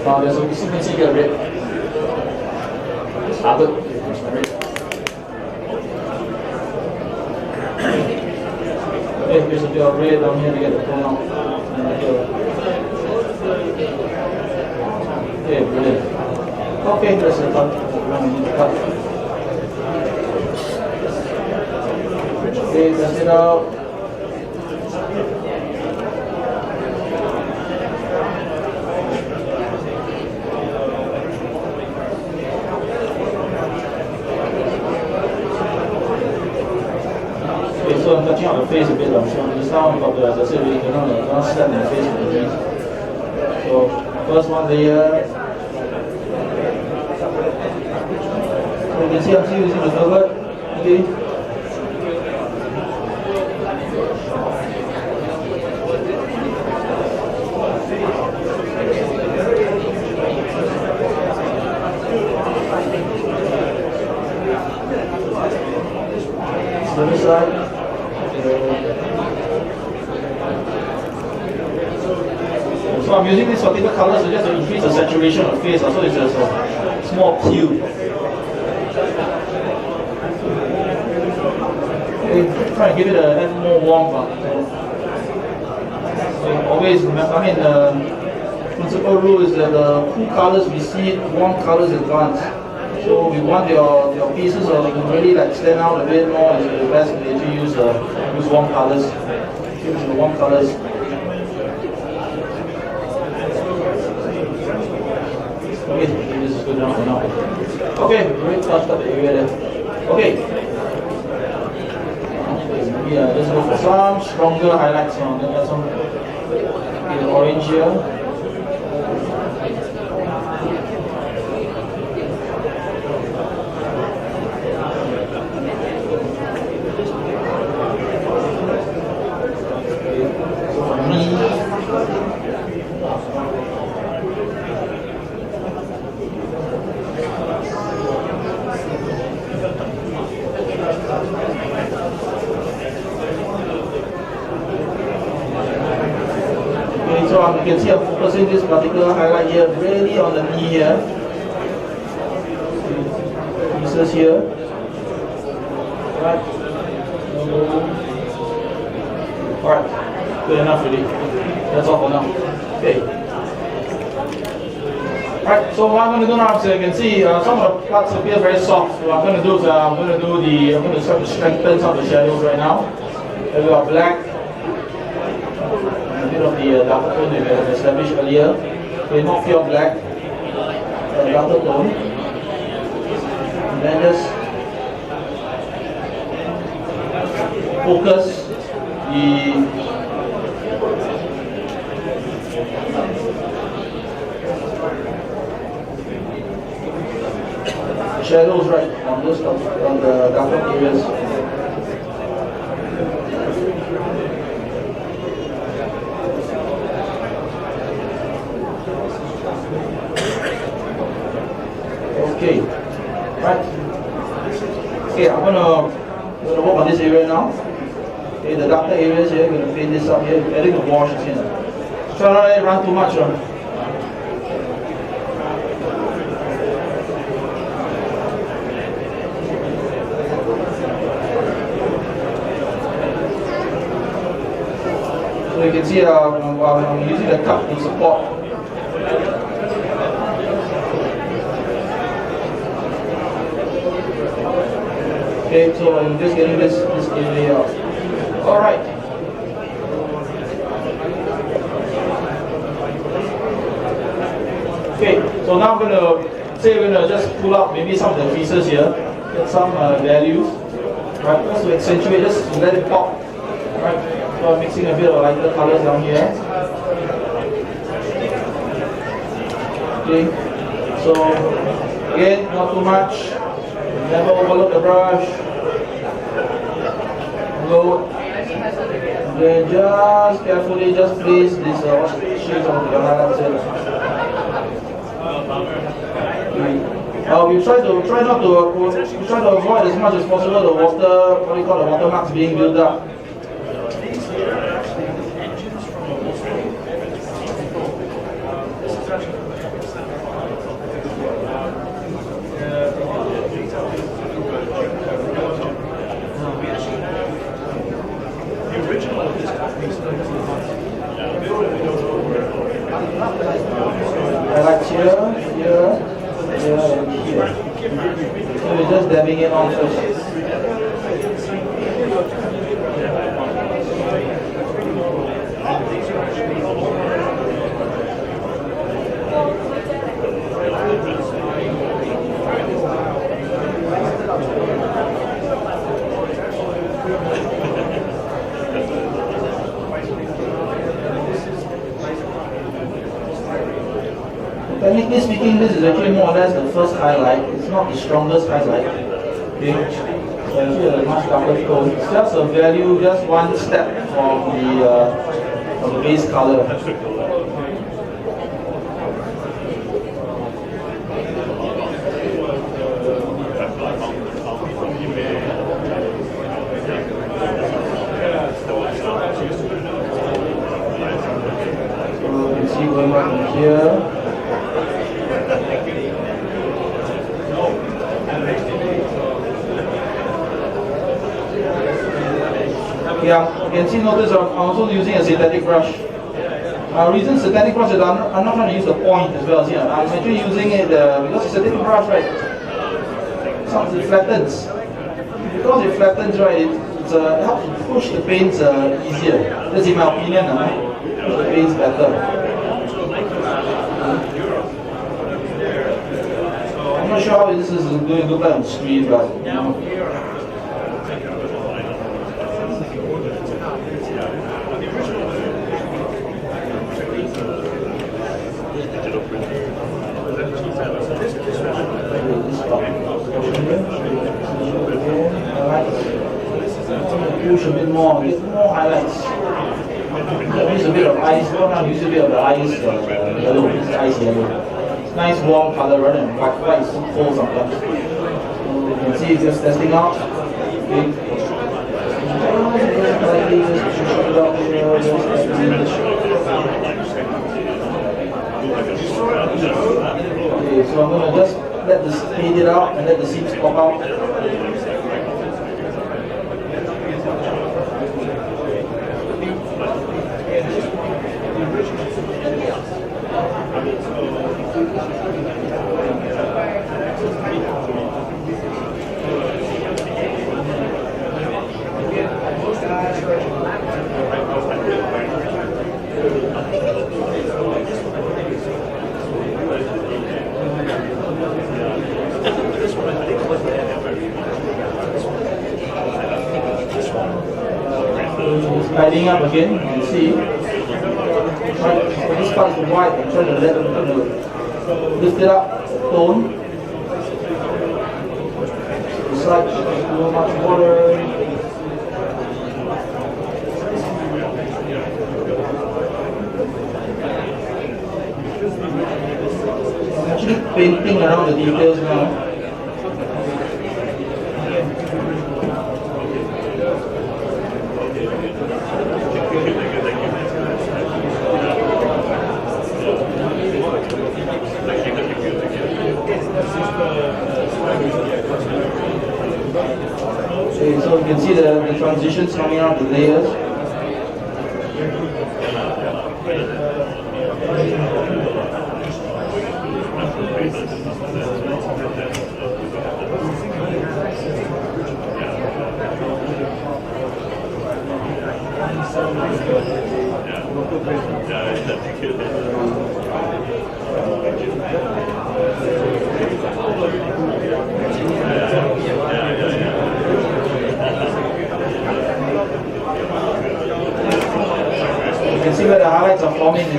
Now there's a you can see here red. Good. Red. Okay, there's a bit of red down here to get the tone out. Okay, brilliant. Okay, that's the cut. Okay, test it out. Okay, so I'm touching out the face a bit. So just now I've got as I said, we cannot slap in the face with the grease. So first one layer. So you can see I'm still using the velvet. Okay. On this side. So I'm using these particular colors just to increase the saturation of the face, so it's just a small cube. Okay, try and give it a more warmth. So always remember, the principal rule is that the cool colors we see warm colors advance. So we want your pieces to really like stand out a bit more. It's the best way to use warm colors. Use the warm colors. Okay, this is good enough for now. Okay, we touched up the area there. Okay. Yeah, let's go for some stronger highlights. Then got some orange here. So you can see I'm focusing this particular highlight here really on the knee here. Pieces here. Right. Alright. Good enough really. That's all for now. Okay. Alright, so what I'm going to do now, so you can see some of the parts appear very soft. So what I'm going to do is I'm going to start to strengthen some of the shadows right now. We've got black. A bit of the darker tone we have established earlier. Okay, not pure black, darker tone. And then just focus the shadows right on the darker areas. Okay, right. Okay, I'm gonna work on this area now. Okay, the darker areas here, I'm gonna clean this up here. Adding a wash here. Try not to let it run too much. So you can see I'm using the cup to support. Okay, so I'm just getting this area out. Alright. So now I'm going to say we're going to just pull out maybe some of the creases here, get some values, right? Just to accentuate, just to let it pop, right? So I'm mixing a bit of lighter colors down here. Okay. So again, not too much. Never overload the brush. Load. Then just carefully just place this shades on the highlights here. We try to avoid as much as possible the water, what we call the watermarks being built up. Highlights here, and here. So we're just dabbing it on first. Technically speaking, this is actually more or less the first highlight. It's not the strongest highlight. Okay, so actually a much darker tone. It's just a value, just one step from the base color. So you can see going on from here. Yeah, you can see, notice I'm also using a synthetic brush. Reason synthetic brush is I'm not trying to use the point as well as here. I'm actually using it because it's a synthetic brush, right? It flattens. Because it flattens, right, it helps to push the paints easier. That's in my opinion, push the paints better. I'm not sure how this is going to look like on screen, but you know. Push a bit more highlights. Use a bit of ice. Use a bit of the ice yellow. This ice yellow. It's nice warm color rather than white. White is so cold sometimes. So you can see it's just testing out. Okay. Okay, so I'm going to just let this fade it out and let the seams pop out. Tidying up again, you can see. Right, so this part is white, I'm trying to lift it up, tone. It's like too much water. I'm actually painting around the details now. Okay, so you can see the transitions coming out, the layers.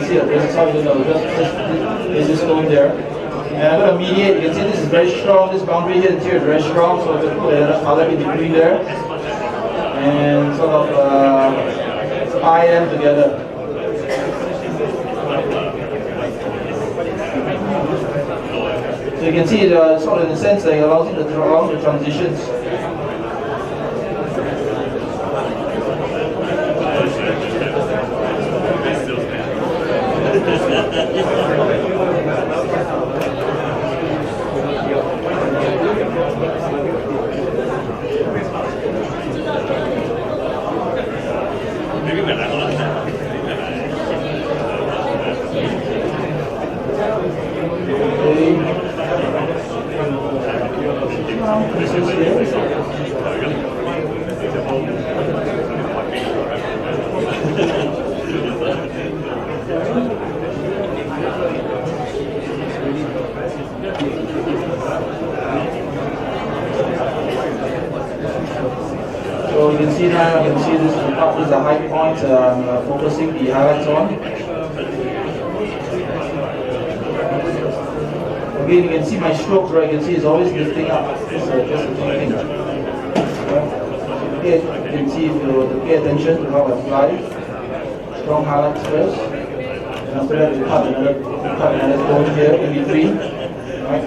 see this is how you're going to there's this stone there. And I'm going to mediate. You can see this is very strong. This boundary here is very strong, so I'm going to put another color in between there. And sort of tie them together. So you can see it sort of in a sense that it allows you to draw the transitions. So you can see now, you can see this is the high point I'm focusing the highlights on. Again, you can see my strokes, right? You can see it's always lifting up. It's just a thing. Okay, you can see if you pay attention to how I fly. Strong highlights first. And after that, you cut another tone here in between. Right?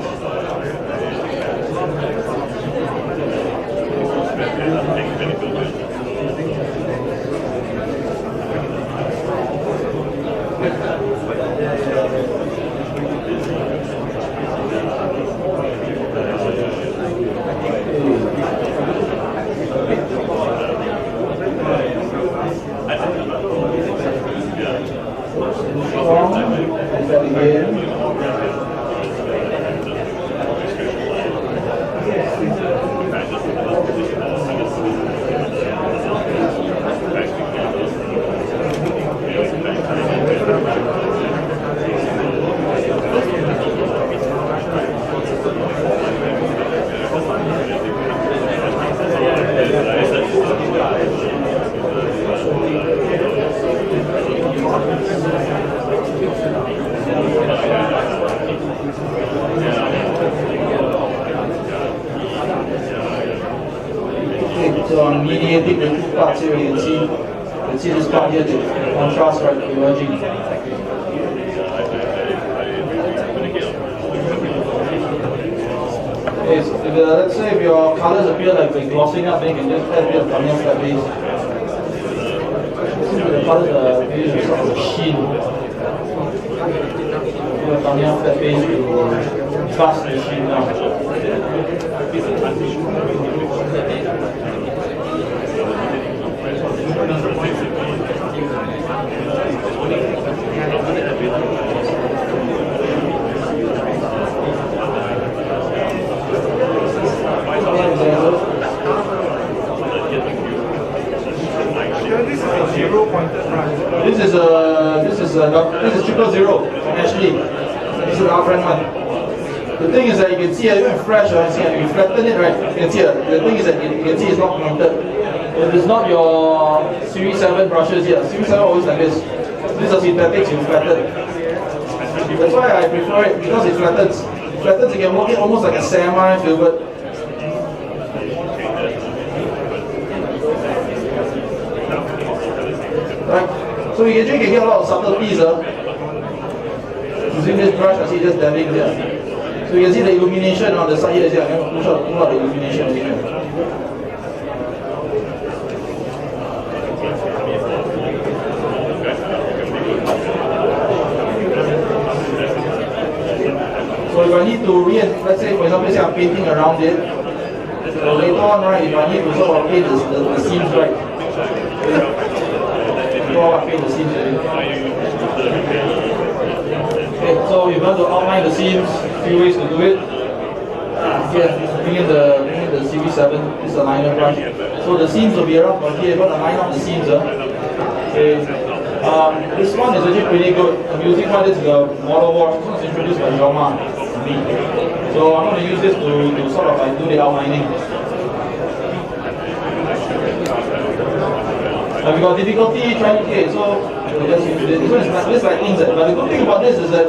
So I'm mediating the two parts here. You can see this part here, the contrast right emerging. Okay, so let's say if your colors appear like they're glossing up, then you can just add a bit of Tamiya flat base. The colors are very sort of sheen. Tamiya flat base to cast the sheen now. This is 000 actually. This is our friend one. The thing is that you can see even fresh, you flatten it, right? You can see the thing is that you can see it's not pointed. If it's not your Series 7 brushes here, Series 7 always like this. These are synthetics, you flatten. That's why I prefer it, because it flattens. It flattens, you can work it almost like a semi-filbert. Right? So you can get a lot of subtleties. Using this brush, I see just dabbing there. So you can see the illumination on the side here. I'm going to pull out the illumination here. So if I need to let's say for example, I'm painting around it. So later on, right, if I need to sort of paint the seams, right? Paint the seams. Okay, so you want to outline the seams, few ways to do it. Here, bring in the Series 7, this is a liner brush. So the seams will be around from here, you're going to line up the seams. Okay. This one is actually pretty good. I'm using one, this is a model wash. This one is introduced by Yoma. So I'm going to use this to sort of like do the outlining. I've got difficulty trying to, okay, so we just use this. This one is this lightning, but the good thing about this is that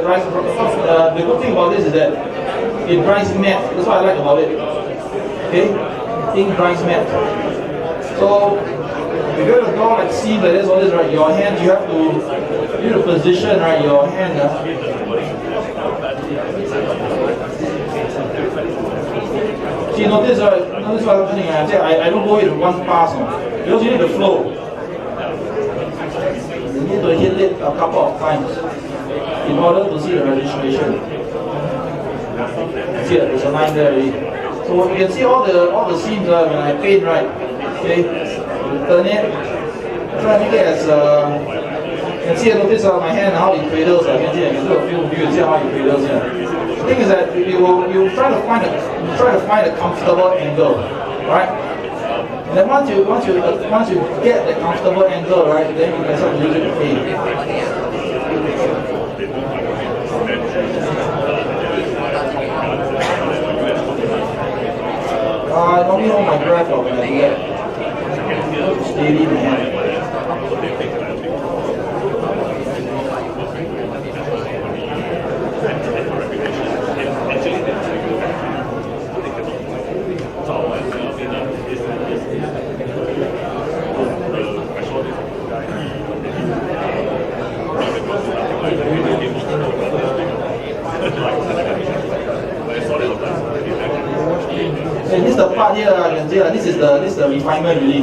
it dries matte. That's what I like about it. Okay, ink dries matte. So if you're gonna draw like seams like this, all this, right? Your hand, you have to position, right? Your hand. See, notice what I'm saying. I don't go in one pass, because you need the flow. You need to hit it a couple of times in order to see the registration. See, there's a line there already. So you can see all the seams when I paint, right? Okay, turn it. Try to make it as you can see, notice my hand how it cradles. I can do a few views, see how it cradles here. The thing is that you try to find a comfortable angle, right? And then once you get the comfortable angle, right, then you can start to use it to paint. I normally hold my breath when I do that. Steady my hand. And this is the part here, I can say this is the refinement really.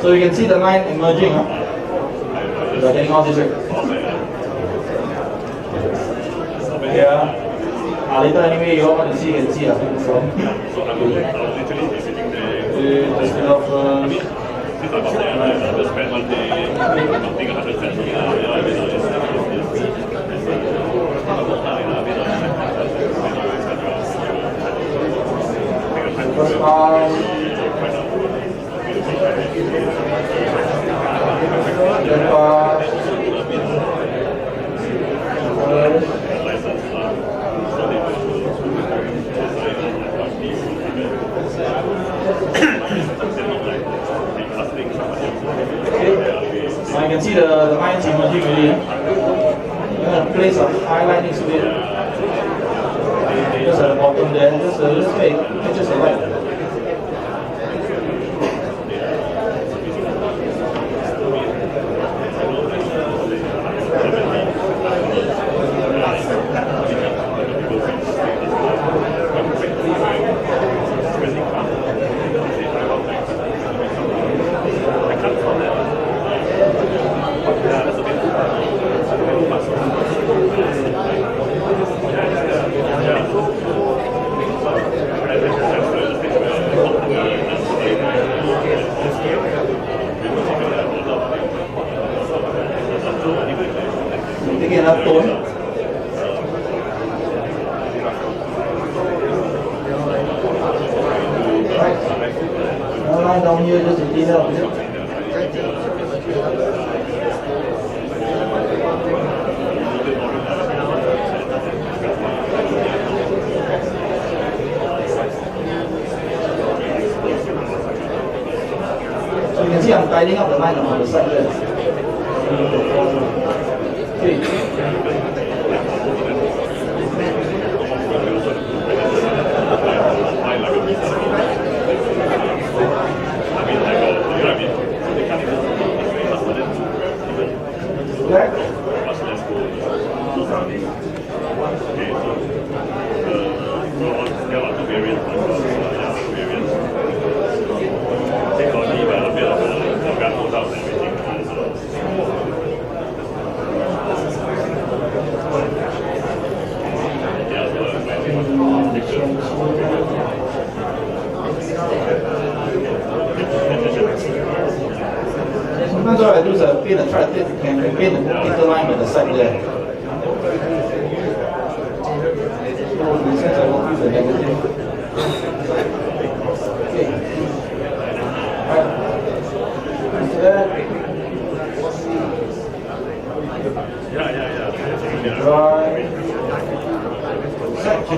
So you can see the line emerging. We're getting all this right. Yeah. Later anyway, you all want to see, you can see. Just kind of first part. Now you can see the lines emerging really. I'm going to place a highlight next to it. Just at the bottom there. Just wait. Just a light. Taking enough tone. Right. Now line down here just to clean up. So you can see I'm tidying up the line on the side there. Okay. Sometimes what I do is I paint a try to paint the interline with the side there. the negative. Okay. Right. Right. Set.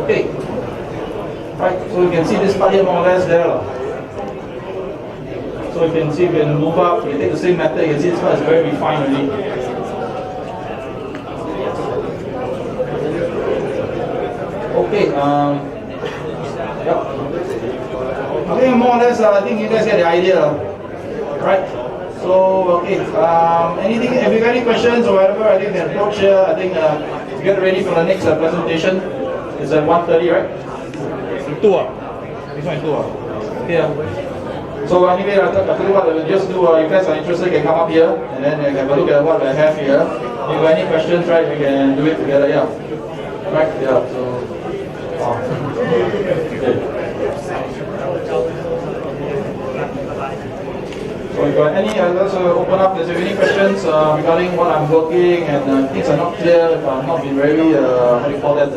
Okay. Right, so you can see this part here more or less there. So you can see, we can move up, you take the same method, you can see this part is very refined already. Okay, yep. Okay, more or less, I think you guys get the idea. Right? So, okay, anything, if you got any questions or whatever, I think you can approach here. I think get ready for the next presentation. It's at 1:30, right? 2 ah. This one is 2 ah. Yeah. So anyway, after what we'll just do, if you guys are interested, you can come up here and then have a look at what we have here. If you have any questions, right, we can do it together, yeah. Right, yeah, so... Okay. So if you have any, let's open up, if you have any questions regarding what I'm working and things are not clear, if I'm not been very, how do you call that,